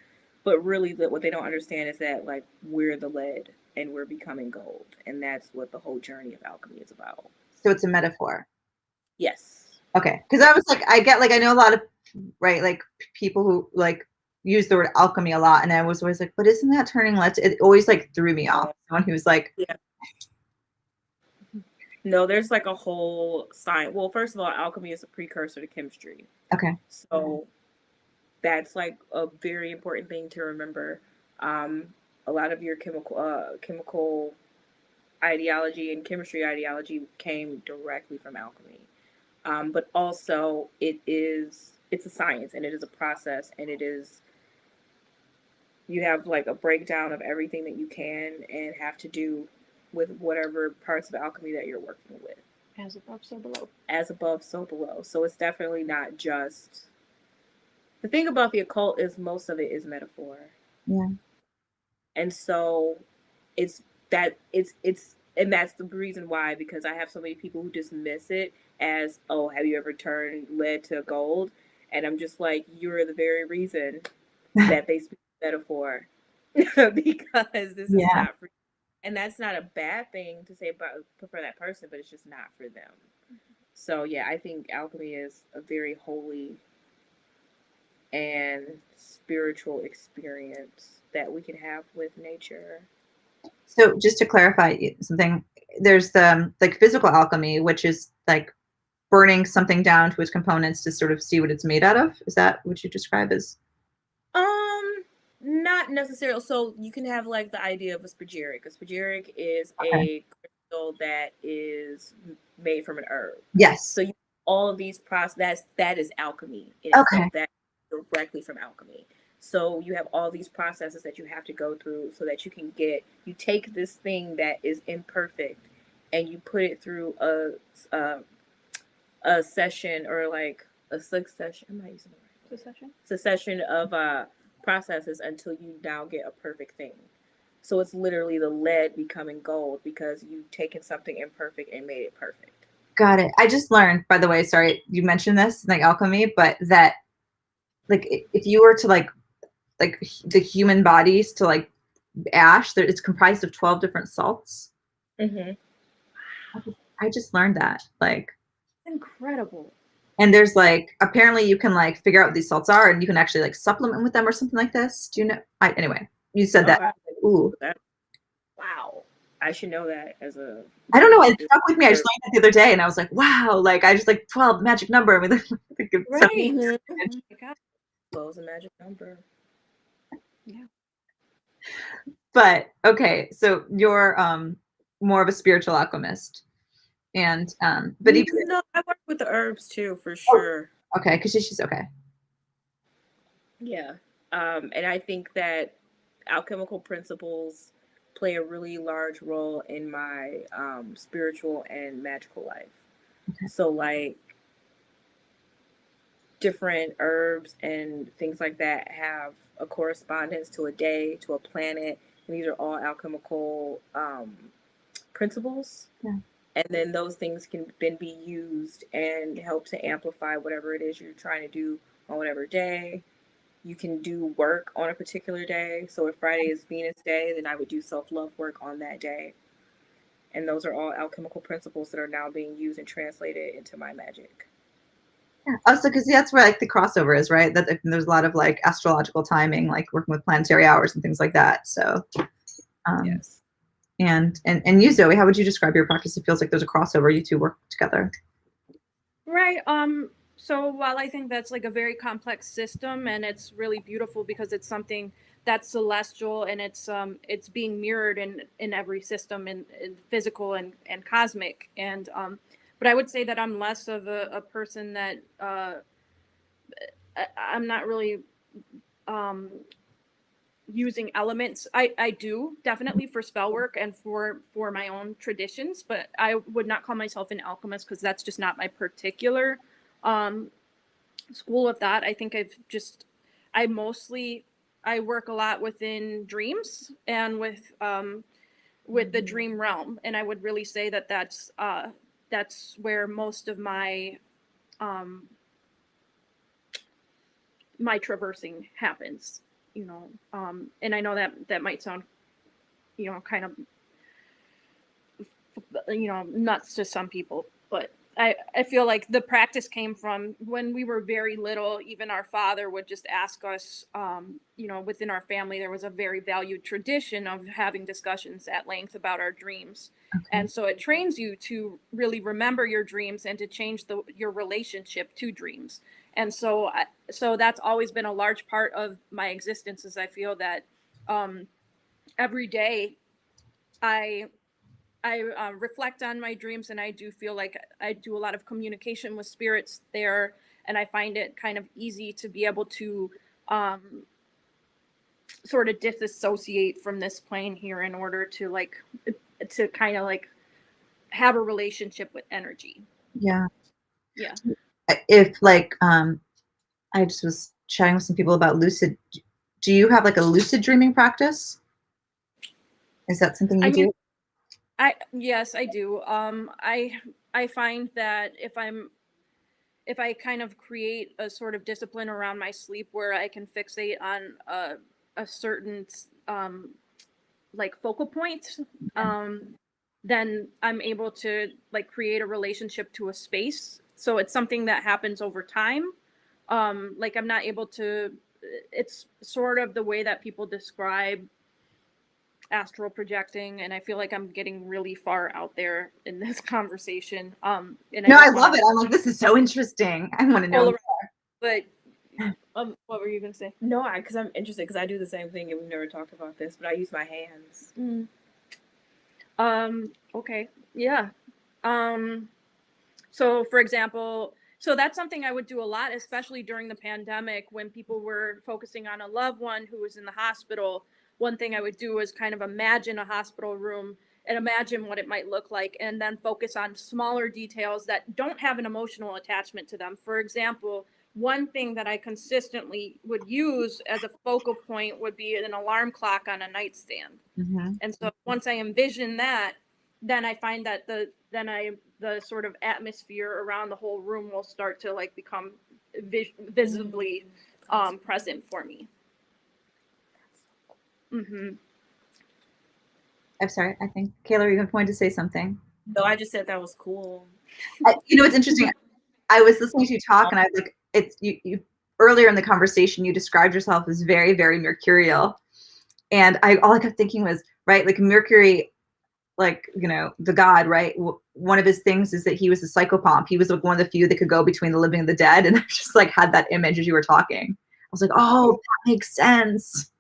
[SPEAKER 3] but really what they don't understand is that like we're the lead and we're becoming gold, and that's what the whole journey of alchemy is about.
[SPEAKER 1] So it's a metaphor.
[SPEAKER 3] Yes.
[SPEAKER 1] Okay. Because I was like, I know a lot of, right, like people who like use the word alchemy a lot. And I was always like, but isn't that turning lead? It always like threw me off. Someone who was like,
[SPEAKER 3] Yeah. No, there's like a whole science. Well, first of all, alchemy is a precursor to chemistry.
[SPEAKER 1] okay.
[SPEAKER 3] So that's like a very important thing to remember. A lot of your chemical ideology and chemistry ideology came directly from alchemy. But also it's a science, and it is a process, and you have like a breakdown of everything that you can and have to do with whatever parts of alchemy that you're working with.
[SPEAKER 2] As above, so below.
[SPEAKER 3] As above, so below. So it's definitely not just. The thing about the occult is most of it is metaphor.
[SPEAKER 1] Yeah.
[SPEAKER 3] And so it's and that's the reason why, because I have so many people who dismiss it as, oh, have you ever turned lead to gold? And I'm just like, you're the very reason that they speak metaphor because this is
[SPEAKER 1] Yeah.
[SPEAKER 3] not for you. And that's not a bad thing to say about for that person, but it's just not for them. So yeah, I think alchemy is a very holy and spiritual experience that we can have with nature.
[SPEAKER 1] So just to clarify something, there's the like physical alchemy, which is like burning something down to its components to sort of see what it's made out of. Is that what you describe as?
[SPEAKER 3] Not necessarily. So you can have like the idea of a spagyric. A spagyric is
[SPEAKER 1] Okay.
[SPEAKER 3] a crystal that is made from an herb.
[SPEAKER 1] Yes.
[SPEAKER 3] So all of these process that is alchemy in
[SPEAKER 1] Okay.
[SPEAKER 3] itself. That directly from alchemy. So you have all these processes that you have to go through so that you take this thing that is imperfect and you put it through a session or like a succession. I'm not using the right word. Succession of processes until you now get a perfect thing. So it's literally the lead becoming gold because you've taken something imperfect and made it perfect.
[SPEAKER 1] Got it. I just learned, by the way, sorry, you mentioned this, like alchemy, but that like if you were to like the human bodies to like ash, it's comprised of 12 different salts.
[SPEAKER 3] Mm-hmm.
[SPEAKER 1] I just learned that. Like
[SPEAKER 2] Incredible.
[SPEAKER 1] And there's like, apparently you can like figure out what these salts are and you can actually like supplement with them or something like this. Do you know? Anyway, you said that. Ooh.
[SPEAKER 3] Wow. I should know that as a.
[SPEAKER 1] I don't know. It stuck with me. I just learned it the other day and I was like, wow, like I just like 12, magic number. I mean,
[SPEAKER 2] right.
[SPEAKER 3] Close a magic number.
[SPEAKER 2] Yeah.
[SPEAKER 1] But okay, so you're more of a spiritual alchemist. And but even
[SPEAKER 3] no, I work with the herbs too, for sure.
[SPEAKER 1] Oh, okay, because she's okay.
[SPEAKER 3] Yeah. And I think that alchemical principles play a really large role in my spiritual and magical life.
[SPEAKER 1] Okay.
[SPEAKER 3] So like different herbs and things like that have a correspondence to a day, to a planet, and these are all alchemical principles.
[SPEAKER 1] Yeah.
[SPEAKER 3] And then those things can then be used and help to amplify whatever it is you're trying to do on whatever day. You can do work on a particular day. So if Friday is Venus Day, then I would do self-love work on that day. And those are all alchemical principles that are now being used and translated into my magic.
[SPEAKER 1] Yeah. Also, because that's where like the crossover is, right? That there's a lot of like astrological timing, like working with planetary hours and things like that. So,
[SPEAKER 3] yes.
[SPEAKER 1] And you, Zoe, how would you describe your practice? It feels like there's a crossover. You two work together.
[SPEAKER 2] Right. So while I think that's like a very complex system and it's really beautiful because it's something that's celestial and it's being mirrored in every system in physical and cosmic. And but I would say that I'm less of a person that I'm not really using elements. I do definitely for spell work and for my own traditions, but I would not call myself an alchemist because that's just not my particular school of thought. I think I work a lot within dreams and with the dream realm, and I would really say that that's where most of my my traversing happens. And I know that might sound, kind of, nuts to some people, but I feel like the practice came from when we were very little. Even our father would just ask us, within our family, there was a very valued tradition of having discussions at length about our dreams.
[SPEAKER 1] Okay.
[SPEAKER 2] And so it trains you to really remember your dreams and to change your relationship to dreams. And so that's always been a large part of my existence, is I feel that every day I reflect on my dreams, and I do feel like I do a lot of communication with spirits there, and I find it kind of easy to be able to sort of disassociate from this plane here in order to kind of like have a relationship with energy.
[SPEAKER 1] Yeah.
[SPEAKER 2] Yeah.
[SPEAKER 1] If like, I just was chatting with some people about lucid. Do you have like a lucid dreaming practice? Is that something you do?
[SPEAKER 2] Yes, I do. I find that if I kind of create a sort of discipline around my sleep where I can fixate on a certain like focal point, then I'm able to like create a relationship to a space. So it's something that happens over time. Like I'm not able to, it's sort of the way that people describe astral projecting, and I feel like I'm getting really far out there in this conversation. And
[SPEAKER 1] No, I
[SPEAKER 2] don't
[SPEAKER 1] love
[SPEAKER 2] wanna
[SPEAKER 1] it. I'm like, this is so interesting. I want to know.
[SPEAKER 2] pull around, but what were you gonna say?
[SPEAKER 3] No, because I'm interested because I do the same thing and we've never talked about this, but I use my hands.
[SPEAKER 2] Okay. Yeah. So for example, so that's something I would do a lot, especially during the pandemic when people were focusing on a loved one who was in the hospital. One thing I would do is kind of imagine a hospital room and imagine what it might look like, and then focus on smaller details that don't have an emotional attachment to them. For example, one thing that I consistently would use as a focal point would be an alarm clock on a nightstand.
[SPEAKER 1] Mm-hmm.
[SPEAKER 2] And so once I envision that, then I find that the sort of atmosphere around the whole room will start to like become visibly present for me. Mm-hmm.
[SPEAKER 1] I'm sorry. I think Kayla, you're going to say something.
[SPEAKER 3] No, I just said that was cool.
[SPEAKER 1] You know, it's interesting. I was listening to you talk, and I was like, it's you. Earlier in the conversation, you described yourself as very, very mercurial, and all I kept thinking was, right, like Mercury, like, you know, the god, right? One of his things is that he was a psychopomp. He was like one of the few that could go between the living and the dead, and I just like had that image as you were talking. I was like, oh, that makes sense.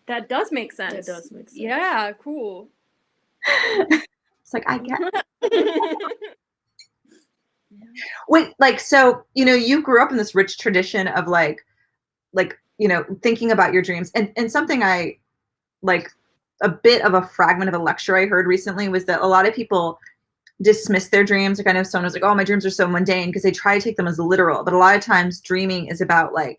[SPEAKER 2] That does make sense.
[SPEAKER 3] It does make sense.
[SPEAKER 2] Yeah, cool.
[SPEAKER 1] It's like, I get it. Wait, like, so, you know, you grew up in this rich tradition of like, you know, thinking about your dreams. And something I like, a bit of a fragment of a lecture I heard recently was that a lot of people dismiss their dreams. Like I know someone was like, oh, my dreams are so mundane, because they try to take them as literal. But a lot of times dreaming is about like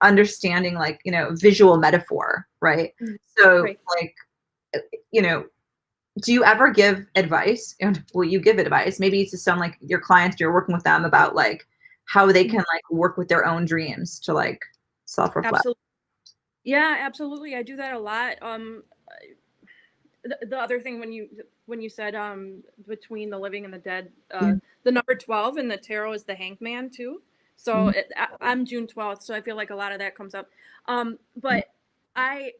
[SPEAKER 1] understanding, like, you know, visual metaphor, right? Mm-hmm. So right. Like, you know, do you ever give advice? And will you give advice? Maybe it's to some like your clients, you're working with them about like how they can like work with their own dreams to like self-reflect.
[SPEAKER 2] Absolutely. Yeah, absolutely. I do that a lot. The other thing when you said between the living and the dead, the number 12 in the tarot is the Hanged Man too. So I'm June 12th, so I feel like a lot of that comes up. But I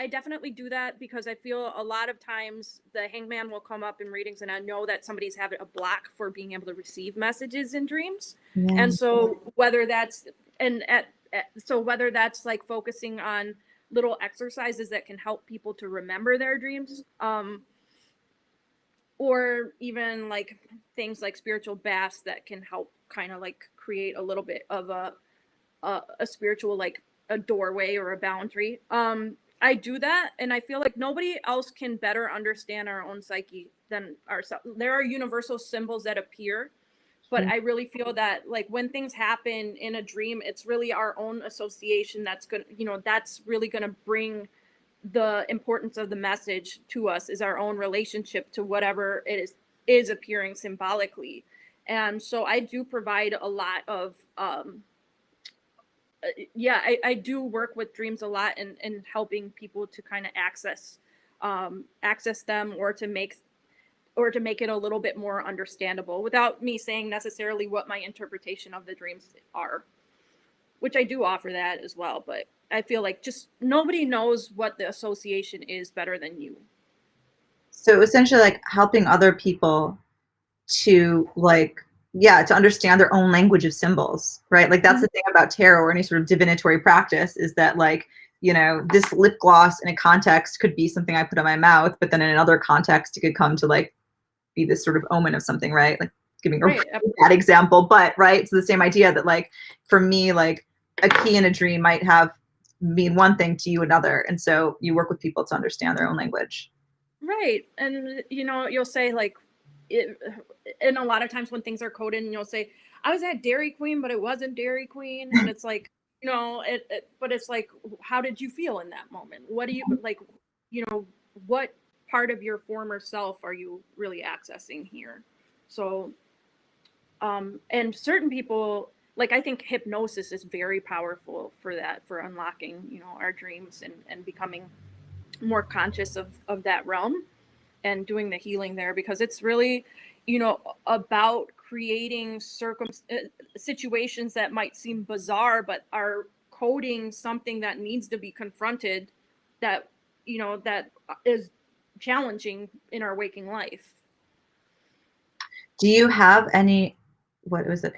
[SPEAKER 2] definitely do that because I feel a lot of times the Hanged Man will come up in readings, and I know that somebody's having a block for being able to receive messages in dreams. Yeah. And so whether that's whether that's like focusing on little exercises that can help people to remember their dreams, or even like things like spiritual baths that can help kind of like create a little bit of a spiritual, like a doorway or a boundary. I do that, and I feel like nobody else can better understand our own psyche than ourselves. There are universal symbols that appear, but I really feel that like when things happen in a dream, it's really our own association that's going to, you know, that's really going to bring the importance of the message to us, is our own relationship to whatever it is appearing symbolically. And so I do provide a lot of, I do work with dreams a lot and helping people to kind of access them, or to make it a little bit more understandable without me saying necessarily what my interpretation of the dreams are, which I do offer that as well. But I feel like just nobody knows what the association is better than you.
[SPEAKER 1] So essentially like helping other people to like, to understand their own language of symbols, right? Like that's the thing about tarot or any sort of divinatory practice, is that like, you know, this lip gloss in a context could be something I put on my mouth, but then in another context, it could come to like be this sort of omen of something, right? Like giving a really bad example, but right. So the same idea that like, for me, like a key in a dream might mean one thing to you another. And so you work with people to understand their own language.
[SPEAKER 2] Right. And, you'll say like, it, and a lot of times when things are coded and you'll say, I was at Dairy Queen, but it wasn't Dairy Queen. And it's like, but it's like, how did you feel in that moment? What do you like, what part of your former self are you really accessing here? So, and certain people, like, I think hypnosis is very powerful for that, for unlocking, our dreams and becoming more conscious of that realm and doing the healing there, because it's really, about creating situations that might seem bizarre, but are coding something that needs to be confronted, that, that is challenging in our waking life.
[SPEAKER 1] Do you have any, what was it?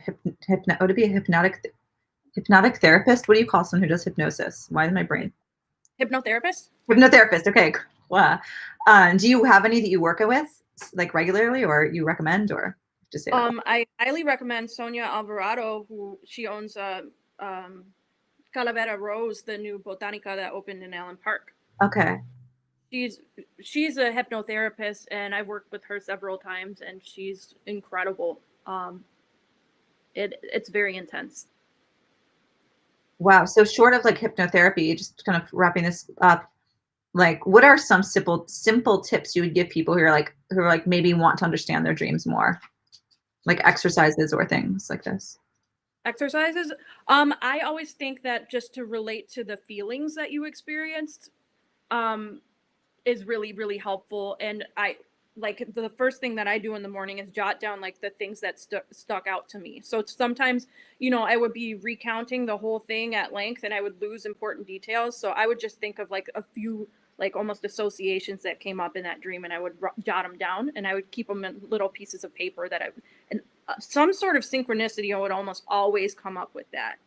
[SPEAKER 1] Would it be a hypnotic therapist? What do you call someone who does hypnosis? Why is my brain?
[SPEAKER 2] Hypnotherapist?
[SPEAKER 1] Hypnotherapist. Okay. Wow. Do you have any that you work with like regularly, or you recommend, or just say that?
[SPEAKER 2] I highly recommend Sonia Alvarado, who she owns Calavera Rose, the new Botanica that opened in Allen Park.
[SPEAKER 1] Okay.
[SPEAKER 2] She's a hypnotherapist, and I've worked with her several times, and she's incredible. It's very intense.
[SPEAKER 1] Wow. So short of like hypnotherapy, just kind of wrapping this up, like what are some simple tips you would give people who are like maybe want to understand their dreams more, like exercises or things like this?
[SPEAKER 2] Exercises. I always think that just to relate to the feelings that you experienced, is really, really helpful. And I like the first thing that I do in the morning is jot down like the things that stuck out to me. So sometimes, I would be recounting the whole thing at length and I would lose important details. So I would just think of like a few, like almost associations that came up in that dream, and I would jot them down, and I would keep them in little pieces of paper and some sort of synchronicity would almost always come up with that.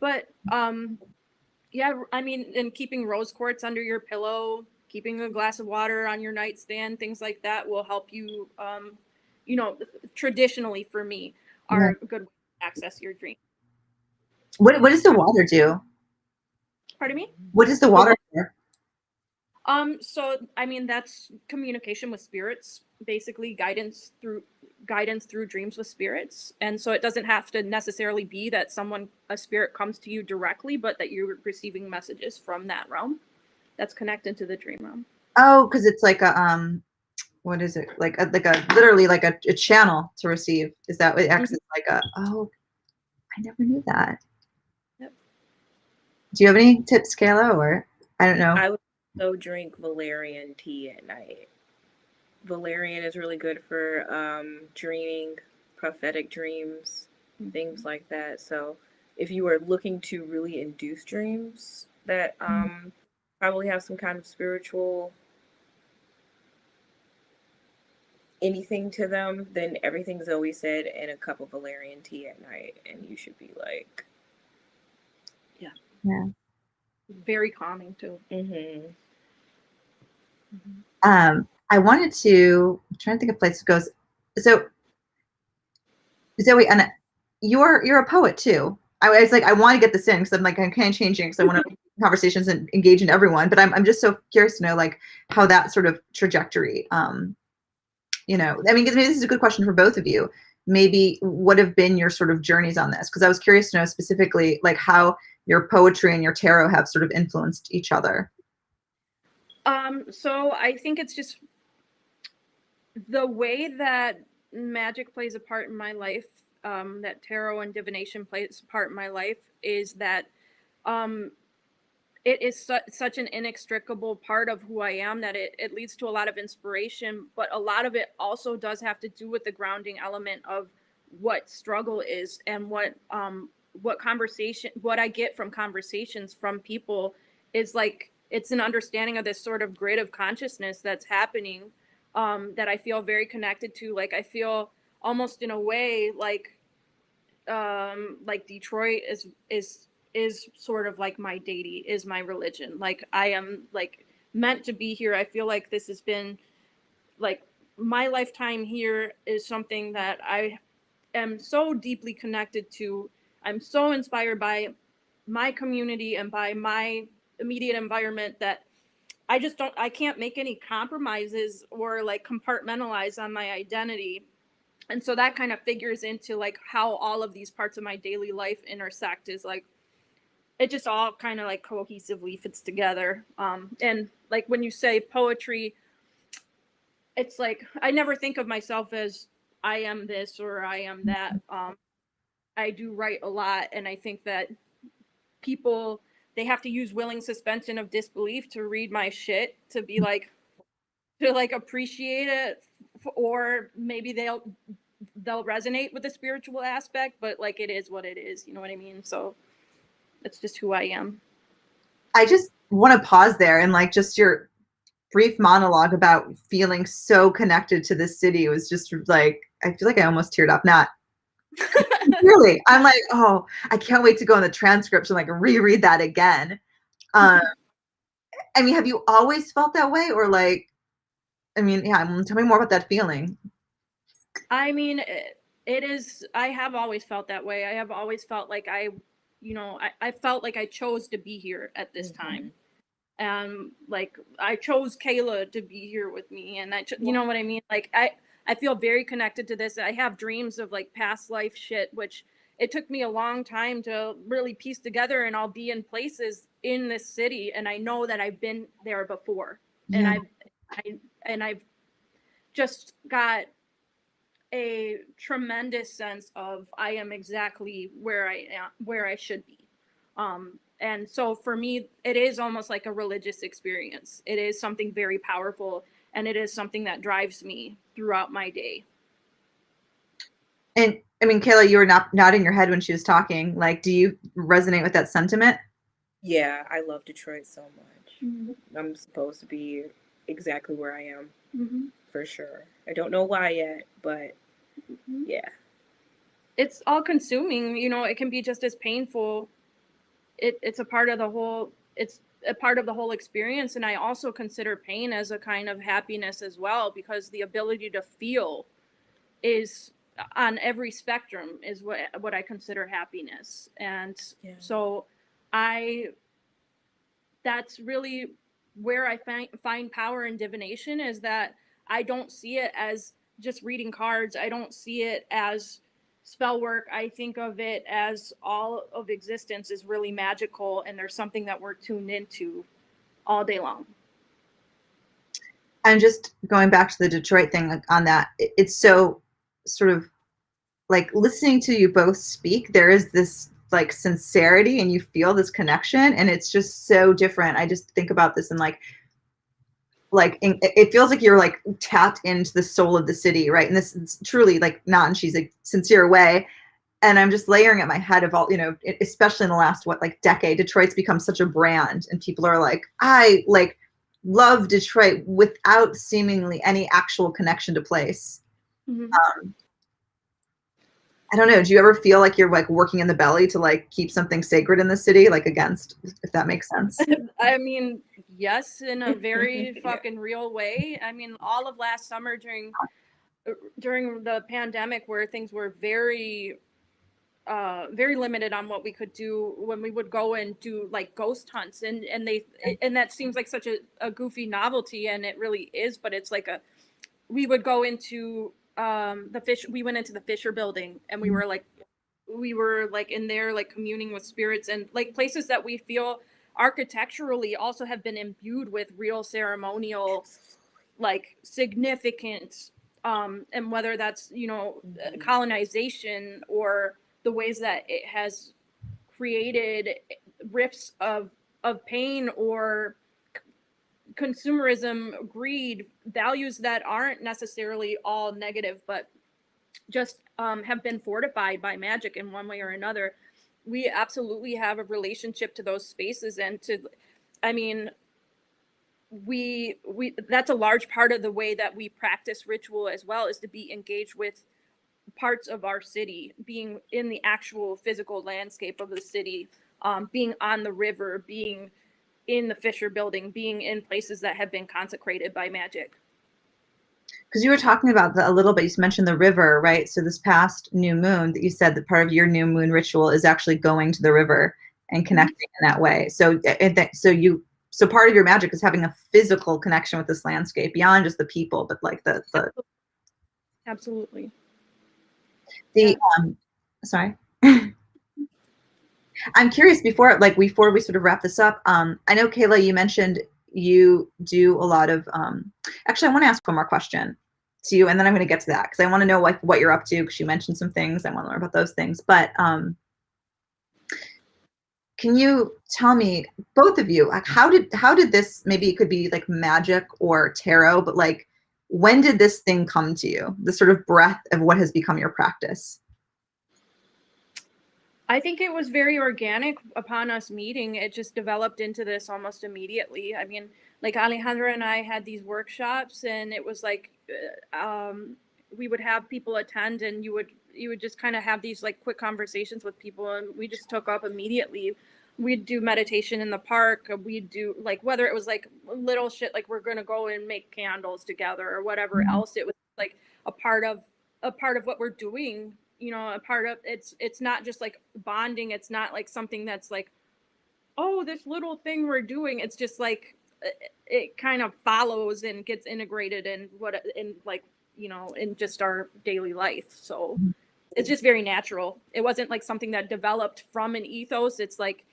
[SPEAKER 2] But yeah, I mean, and keeping rose quartz under your pillow, keeping a glass of water on your nightstand, things like that will help you, traditionally for me, are a good way to access your dream.
[SPEAKER 1] What does the water do?
[SPEAKER 2] Pardon me?
[SPEAKER 1] What does the water do?
[SPEAKER 2] So I mean, that's communication with spirits, basically guidance through dreams with spirits. And so it doesn't have to necessarily be that a spirit comes to you directly, but that you're receiving messages from that realm that's connected to the dream realm.
[SPEAKER 1] Oh, because it's like a what is it? Like a literally like a channel to receive. Is that what it acts as like a? Oh, I never knew that.
[SPEAKER 2] Yep.
[SPEAKER 1] Do you have any tips, Kayla, or I don't know?
[SPEAKER 3] I would also drink valerian tea at night. Valerian is really good for dreaming, prophetic dreams, things like that. So if you are looking to really induce dreams that probably have some kind of spiritual anything to them, then everything Zoe said and a cup of valerian tea at night, and you should be like,
[SPEAKER 1] Yeah.
[SPEAKER 2] Very calming too.
[SPEAKER 1] I wanted to. I'm trying to think of places goes. So, Zoe, and you're a poet too. I was like, I want to get this in because I'm like, I'm kind of changing because I want to conversations and engage in everyone. But I'm just so curious to know like how that sort of trajectory. I mean, because maybe this is a good question for both of you. Maybe what have been your sort of journeys on this? Because I was curious to know specifically like how your poetry and your tarot have sort of influenced each other.
[SPEAKER 2] So I think it's just the way that magic plays a part in my life, that tarot and divination plays a part in my life, is that it is such an inextricable part of who I am that it leads to a lot of inspiration, but a lot of it also does have to do with the grounding element of what struggle is, and what I get from conversations from people is like, it's an understanding of this sort of grid of consciousness that's happening, that I feel very connected to. Like I feel almost in a way like Detroit is sort of like my deity, is my religion. Like I am like meant to be here. I feel like this has been like my lifetime here is something that I am so deeply connected to. I'm so inspired by my community and by my immediate environment that I can't make any compromises or like compartmentalize on my identity. And so that kind of figures into like how all of these parts of my daily life intersect, is like it just all kind of like cohesively fits together. And like when you say poetry, it's like I never think of myself as I am this or I am that. I do write a lot, and I think that people, they have to use willing suspension of disbelief to read my shit to be like, to like appreciate it, or maybe they'll resonate with the spiritual aspect, but like it is what it is, you know what I mean? So that's just who I am.
[SPEAKER 1] I just want to pause there, and like just your brief monologue about feeling so connected to the city was just like, I feel like I almost teared up. Not really. I'm like, oh, I can't wait to go in the transcripts and like reread that again. I mean, have you always felt that way, or like, I mean, yeah, tell me more about that feeling.
[SPEAKER 2] I mean, it is, I have always felt that way. I have always felt like I felt like I chose to be here at this time. And like I chose Kayla to be here with me, and you know what I mean? Like I feel very connected to this. I have dreams of like past life shit, which it took me a long time to really piece together, and I'll be in places in this city and I know that I've been there before.
[SPEAKER 1] Yeah.
[SPEAKER 2] And I've just got a tremendous sense of I am exactly where I am, where I should be. And so for me, it is almost like a religious experience. It is something very powerful, and it is something that drives me throughout my day.
[SPEAKER 1] And I mean, Kayla, you were nodding your head when she was talking. Like, do you resonate with that sentiment?
[SPEAKER 3] Yeah, I love Detroit so much. I'm supposed to be exactly where I am, for sure. I don't know why yet, but yeah.
[SPEAKER 2] It's all consuming, you know, it can be just as painful. It's a part of the whole, it's a part of the whole experience. And I also consider pain as a kind of happiness as well, because the ability to feel is on every spectrum is what I consider happiness. And so that's really where I find power in divination, is that I don't see it as just reading cards. I don't see it as spell work. I think of it as all of existence is really magical, and there's something that we're tuned into all day long.
[SPEAKER 1] I'm just going back to the Detroit thing, like on that. It's so sort of like listening to you both speak, there is this like sincerity and you feel this connection, and it's just so different. I just think about this and like it feels like you're like tapped into the soul of the city, right? And this is truly like not in she's a sincere way. And I'm just layering at my head of all, you know, especially in the last decade, Detroit's become such a brand, and people are like, I like love Detroit without seemingly any actual connection to place. I don't know. Do you ever feel like you're like working in the belly to like keep something sacred in the city, like against, if that makes sense?
[SPEAKER 2] I mean, yes, in a very fucking real way. I mean, all of last summer during the pandemic, where things were very limited on what we could do, when we would go and do like ghost hunts, and that seems like such a goofy novelty, and it really is, but it's like we would go into we went into the Fisher building, and we were like in there like communing with spirits, and like places that we feel architecturally also have been imbued with real ceremonial like significance, and whether that's, you know, colonization or the ways that it has created rifts of pain or consumerism, greed, values that aren't necessarily all negative, but just have been fortified by magic in one way or another. We absolutely have a relationship to those spaces, and I mean, we that's a large part of the way that we practice ritual as well, is to be engaged with parts of our city, being in the actual physical landscape of the city, being on the river, being in the Fisher building, being in places that have been consecrated by magic.
[SPEAKER 1] Because you were talking about a little bit, you mentioned the river, right? So this past new moon, that you said that part of your new moon ritual is actually going to the river and connecting in that way. So so part of your magic is having a physical connection with this landscape beyond just the people, but like the
[SPEAKER 2] Absolutely.
[SPEAKER 1] the sorry. I'm curious before we sort of wrap this up. I know Kayla, you mentioned you do a lot of actually I want to ask one more question to you, and then I'm going to get to that because I want to know like what you're up to, because you mentioned some things. I want to learn about those things. But can you tell me, both of you, like how did this, maybe it could be like magic or tarot, but like when did this thing come to you? The sort of breadth of what has become your practice?
[SPEAKER 2] I think it was very organic upon us meeting. It just developed into this almost immediately. I mean, like Alejandra and I had these workshops, and it was like we would have people attend, and you would just kind of have these like quick conversations with people, and we just took up immediately. We'd do meditation in the park. We'd do like, whether it was like little shit like we're gonna go and make candles together or whatever else, it was like a part of what we're doing. You know, a part of it's not just like bonding. It's not like something that's like, oh, this little thing we're doing. It's just like it kind of follows and gets integrated in like, you know, in just our daily life. So it's just very natural. It wasn't like something that developed from an ethos. It's like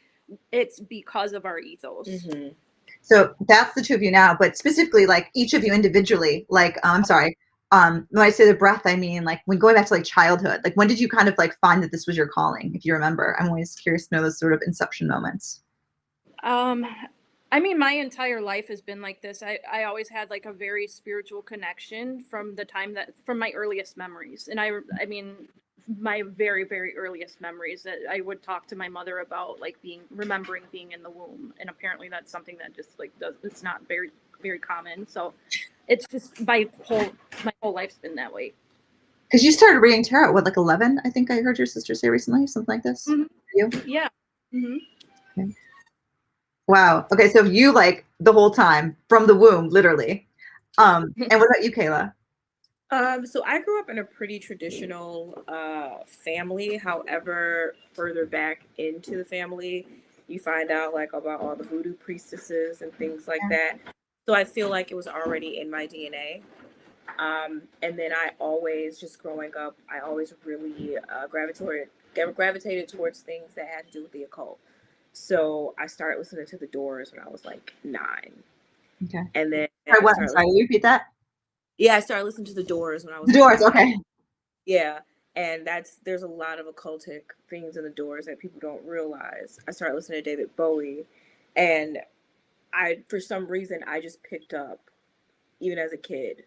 [SPEAKER 2] it's because of our ethos.
[SPEAKER 3] Mm-hmm.
[SPEAKER 1] So that's the two of you now, but specifically like each of you individually, like I'm sorry, when I say the breath, I mean like when going back to like childhood, like when did you kind of like find that this was your calling, if you remember? I'm always curious to know those sort of inception moments.
[SPEAKER 2] I mean, my entire life has been like this. I always had like a very spiritual connection from my earliest memories. And I mean, my very, very earliest memories that I would talk to my mother about, like remembering being in the womb. And apparently that's something that just like it's not very, very common. So it's just my whole life's been that way.
[SPEAKER 1] Because you started reading tarot, what, like 11? I think I heard your sister say recently, something like this.
[SPEAKER 2] Mm-hmm.
[SPEAKER 1] You?
[SPEAKER 2] Yeah. Mm-hmm.
[SPEAKER 1] Okay. Wow. Okay, so you like the whole time from the womb, literally. And what about you, Kayla?
[SPEAKER 3] So I grew up in a pretty traditional family. However, further back into the family, you find out like about all the voodoo priestesses and things like that. So I feel like it was already in my DNA. And then I always, just growing up, I always really gravitated towards things that had to do with the occult. So I started listening to The Doors when I was like 9.
[SPEAKER 1] Okay.
[SPEAKER 3] And then
[SPEAKER 1] Sorry, will you repeat that?
[SPEAKER 3] Yeah, I started listening to The Doors when I was
[SPEAKER 1] The Doors,
[SPEAKER 3] 9.
[SPEAKER 1] okay.
[SPEAKER 3] Yeah. And there's a lot of occultic things in The Doors that people don't realize. I started listening to David Bowie, and for some reason, I just picked up, even as a kid,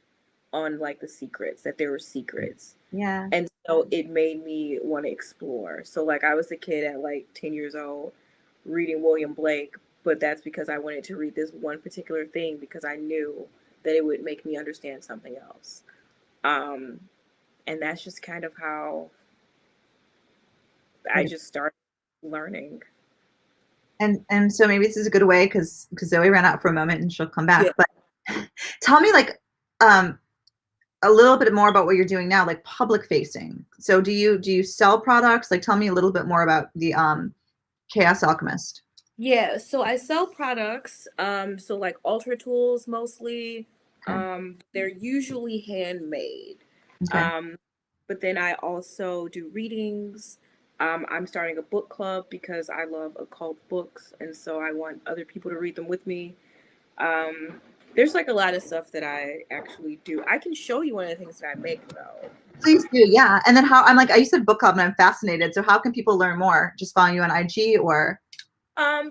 [SPEAKER 3] on like the secrets, that there were secrets.
[SPEAKER 1] Yeah.
[SPEAKER 3] And so it made me want to explore. So like I was a kid at like 10 years old reading William Blake, but that's because I wanted to read this one particular thing because I knew that it would make me understand something else. And that's just kind of how I just started learning.
[SPEAKER 1] And so maybe this is a good way, because Zoe ran out for a moment and she'll come back. Yeah. But tell me like a little bit more about what you're doing now, like public facing. So do you sell products? Like tell me a little bit more about the Chaos Alchemist.
[SPEAKER 3] Yeah, so I sell products. So like altar tools mostly.
[SPEAKER 1] Okay.
[SPEAKER 3] They're usually handmade.
[SPEAKER 1] Okay.
[SPEAKER 3] But then I also do readings. I'm starting a book club because I love occult books, and so I want other people to read them with me. There's like a lot of stuff that I actually do. I can show you one of the things that I make though.
[SPEAKER 1] Please do, yeah. And then you said book club, and I'm fascinated. So how can people learn more? Just following you on IG or?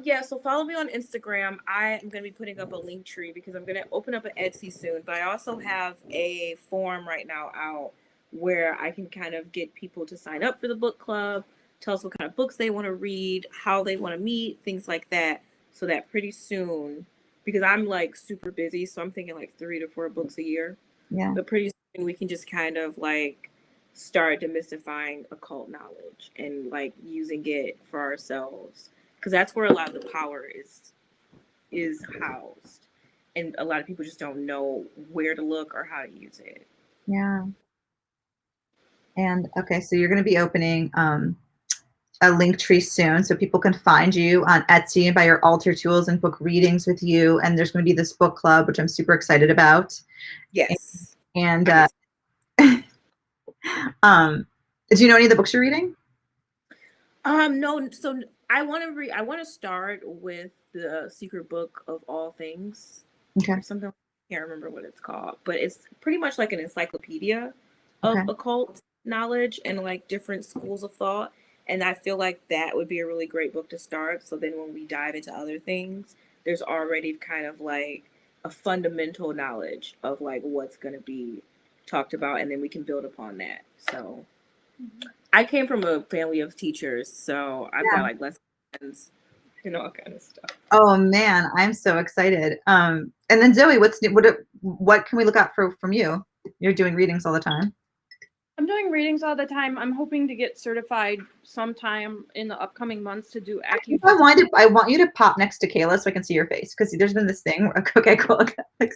[SPEAKER 3] Yeah, so follow me on Instagram. I am going to be putting up a link tree because I'm going to open up an Etsy soon, but I also have a form right now out where I can kind of get people to sign up for the book club, tell us what kind of books they want to read, how they want to meet, things like that, so that pretty soon, because I'm like super busy, so I'm thinking like 3 to 4 books a year.
[SPEAKER 1] Yeah.
[SPEAKER 3] But pretty soon we can just kind of like start demystifying occult knowledge and like using it for ourselves. Because that's where a lot of the power is housed. And a lot of people just don't know where to look or how to use it.
[SPEAKER 1] Yeah. And okay, so you're going to be opening a link tree soon so people can find you on Etsy and buy your altar tools and book readings with you. And there's going to be this book club, which I'm super excited about.
[SPEAKER 3] Yes.
[SPEAKER 1] And do you know any of the books you're reading?
[SPEAKER 3] No. So I want to read. I want to start with the Secret Book of All Things.
[SPEAKER 1] Okay.
[SPEAKER 3] Or something. I can't remember what it's called, but it's pretty much like an encyclopedia
[SPEAKER 1] Okay.
[SPEAKER 3] of occult knowledge and like different schools of thought. And I feel like that would be a really great book to start. So then when we dive into other things, there's already kind of like a fundamental knowledge of like what's going to be talked about. And then we can build upon that. So I came from a family of teachers. So I've got like lessons and all kind of stuff.
[SPEAKER 1] Oh man, I'm so excited. And then Zoe, what can we look out for from you? You're doing readings all the time.
[SPEAKER 2] I'm doing readings all the time. I'm hoping to get certified sometime in the upcoming months to do acupuncture.
[SPEAKER 1] I want you to pop next to Kayla so I can see your face because there's been this thing. Okay, cool.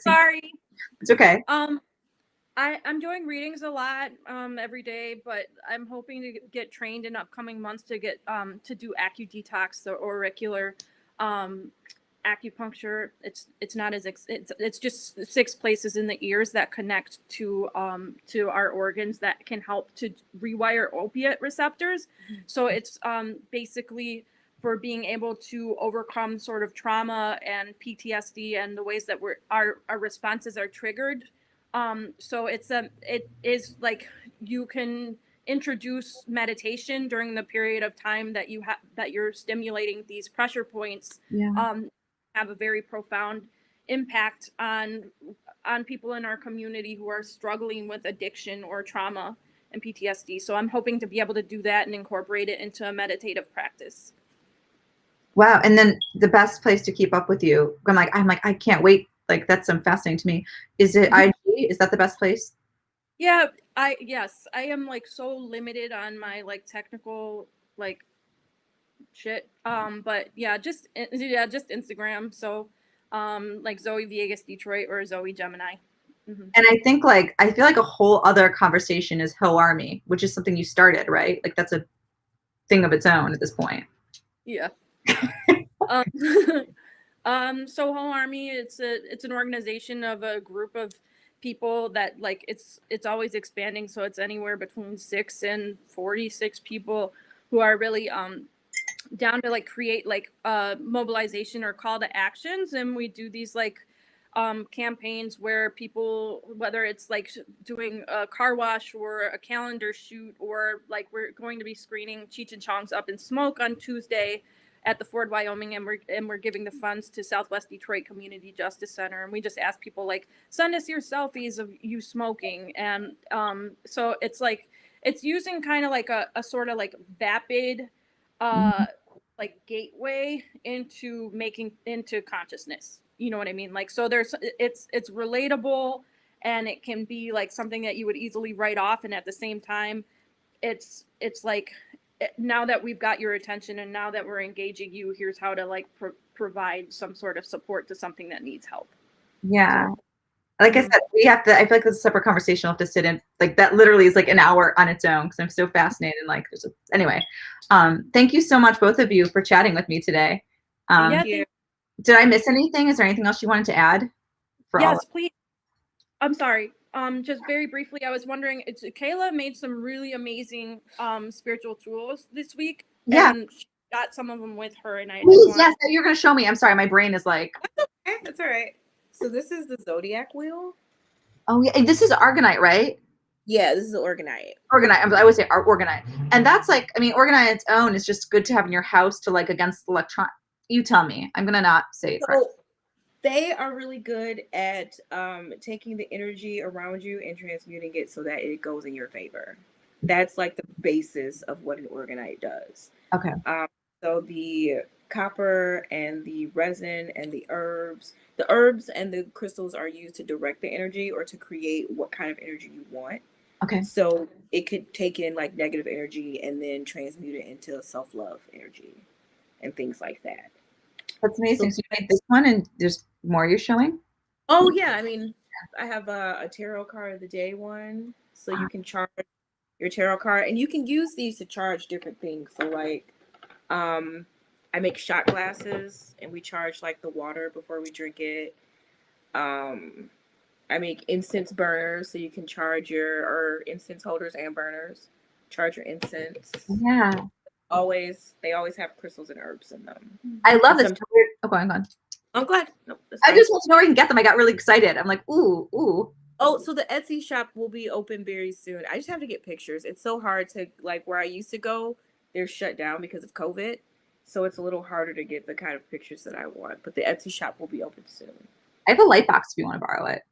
[SPEAKER 2] Sorry.
[SPEAKER 1] It's okay.
[SPEAKER 2] I'm doing readings a lot every day, but I'm hoping to get trained in upcoming months to get to do AcuDetox, the auricular acupuncture. It's not as it's just 6 places in the ears that connect to our organs that can help to rewire opiate receptors. So it's basically for being able to overcome sort of trauma and PTSD and the ways that our responses are triggered. So it is like you can introduce meditation during the period of time that you're stimulating these pressure points. Have a very profound impact on people in our community who are struggling with addiction or trauma and PTSD. So I'm hoping to be able to do that and incorporate it into a meditative practice.
[SPEAKER 1] Wow. And then the best place to keep up with you, I'm like, I can't wait. Like, that's so fascinating to me. Is it IG? Is that the best place?
[SPEAKER 2] Yeah, yes, I am like so limited on my like technical like shit. But yeah, just Instagram. So, like Zoë Villegas Detroit or Zoe Gemini.
[SPEAKER 1] And I think I feel like a whole other conversation is Ho Army, which is something you started, right? Like that's a thing of its own at this point.
[SPEAKER 2] Yeah. So Ho Army, it's an organization of a group of people that like it's always expanding. So it's anywhere between 6 and 46 people who are really down to like create like mobilization or call to actions, and we do these like campaigns where people, whether it's like doing a car wash or a calendar shoot, or like we're going to be screening Cheech and Chong's Up in Smoke on Tuesday at the Ford, Wyoming, and we're giving the funds to Southwest Detroit Community Justice Center, and we just ask people like send us your selfies of you smoking, and so it's like it's using kind of like a sort of like vapid like gateway into consciousness. You know what I mean? Like, so it's relatable, and it can be like something that you would easily write off. And at the same time, it's like, now that we've got your attention and now that we're engaging you, here's how to like provide some sort of support to something that needs help.
[SPEAKER 1] Yeah. Like I said, I feel like this is a separate conversation. I'll have to sit in, like that literally is like an hour on its own because I'm so fascinated. Like, anyway, thank you so much, both of you, for chatting with me today.
[SPEAKER 3] Thank you.
[SPEAKER 1] Did I miss anything? Is there anything else you wanted to add?
[SPEAKER 2] Yes, please. I'm sorry. Just very briefly, I was wondering, Kayla made some really amazing spiritual tools this week.
[SPEAKER 1] Yeah.
[SPEAKER 2] And she got some of them with her, and
[SPEAKER 1] yes, you're gonna show me. I'm sorry, my brain is like.
[SPEAKER 3] That's okay. That's all right. So this is the Zodiac wheel.
[SPEAKER 1] Oh yeah, and this is Argonite, right?
[SPEAKER 3] Yeah, this is Organite.
[SPEAKER 1] Organite. I would say Organite, and that's like, I mean, Organite on its own is just good to have in your house to like against the electron. You tell me. I'm gonna not say it correctly.
[SPEAKER 3] They are really good at taking the energy around you and transmuting it so that it goes in your favor. That's like the basis of what an Organite does.
[SPEAKER 1] Okay.
[SPEAKER 3] So the copper and the resin and the herbs and the crystals are used to direct the energy or to create what kind of energy you want.
[SPEAKER 1] Okay.
[SPEAKER 3] So it could take in like negative energy and then transmute it into self-love energy and things like that.
[SPEAKER 1] That's amazing. So you made this one, and there's more you're showing?
[SPEAKER 3] Oh yeah, I mean, I have a tarot card of the day one, so you can chart your tarot card, and you can use these to charge different things. So like, I make shot glasses, and we charge like the water before we drink it. I make incense burners, so you can charge or incense holders and burners. Charge your incense.
[SPEAKER 1] Yeah.
[SPEAKER 3] They always have crystals and herbs in them.
[SPEAKER 1] I love this.
[SPEAKER 3] Some-
[SPEAKER 1] Oh, go on.
[SPEAKER 3] I'm glad. No,
[SPEAKER 1] I just want to know where you can get them. I got really excited. I'm like, ooh.
[SPEAKER 3] Oh, so the Etsy shop will be open very soon. I just have to get pictures. It's so hard to, like, where I used to go, they're shut down because of COVID. So it's a little harder to get the kind of pictures that I want. But the Etsy shop will be open soon.
[SPEAKER 1] I have a light box if you want to borrow it.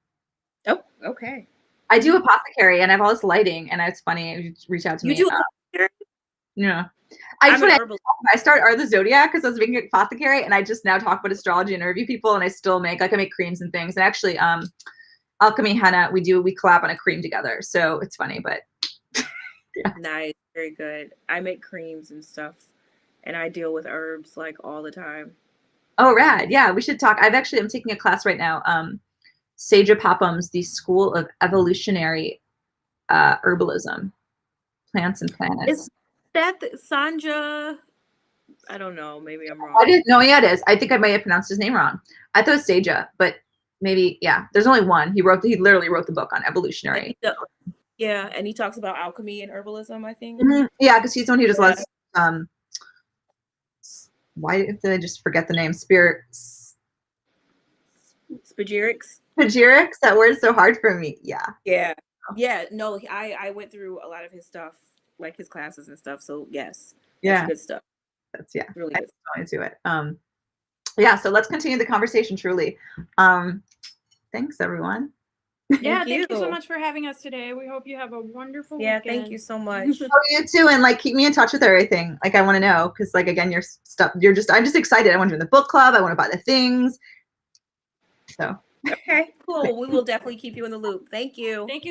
[SPEAKER 3] Oh, okay.
[SPEAKER 1] I do apothecary, and I have all this lighting, and it's funny. You just reach out to me.
[SPEAKER 3] You do apothecary?
[SPEAKER 1] Yeah.
[SPEAKER 3] I'm an
[SPEAKER 1] I
[SPEAKER 3] herbalist.
[SPEAKER 1] started Are the Zodiac because I was making an apothecary, and I just now talk about astrology and interview people, and I still make, like, I make creams and things. And actually, Alchemy Henna, we collab on a cream together. So it's funny, but yeah.
[SPEAKER 3] Nice. Very good. I make creams and stuff, and I deal with herbs, like, all the time.
[SPEAKER 1] Oh, rad. Yeah, we should talk. I'm taking a class right now. Saja Popham's The School of Evolutionary Herbalism, Plants and Planets.
[SPEAKER 3] Is that Sanja? I don't know. Maybe I'm wrong.
[SPEAKER 1] I didn't know. Yeah, it is. I think I might have pronounced his name wrong. I thought it was Saja, but maybe, yeah. There's only one. He literally wrote the book on evolutionary.
[SPEAKER 3] Yeah, and he talks about alchemy and herbalism, I think.
[SPEAKER 1] Mm-hmm. Yeah, because he's the one who does lots. Why did I just forget the name? Spagirics. Spagirics. That word's so hard for me. Yeah.
[SPEAKER 3] Yeah. No, I went through a lot of his stuff, like his classes and stuff. So yes.
[SPEAKER 1] Yeah.
[SPEAKER 3] That's good stuff.
[SPEAKER 1] That's
[SPEAKER 3] really good.
[SPEAKER 1] I want to do it. Yeah. So let's continue the conversation. Truly. Thanks, everyone.
[SPEAKER 2] Yeah, thank you so much for having us today. We hope you have a wonderful weekend.
[SPEAKER 3] Thank you so much.
[SPEAKER 1] Oh, you too, and like keep me in touch with everything. Like I want to know because like again, your stuff. I'm just excited. I want to join the book club. I want to buy the things. So
[SPEAKER 3] okay, cool. We will definitely keep you in the loop. Thank you.
[SPEAKER 2] Thank you.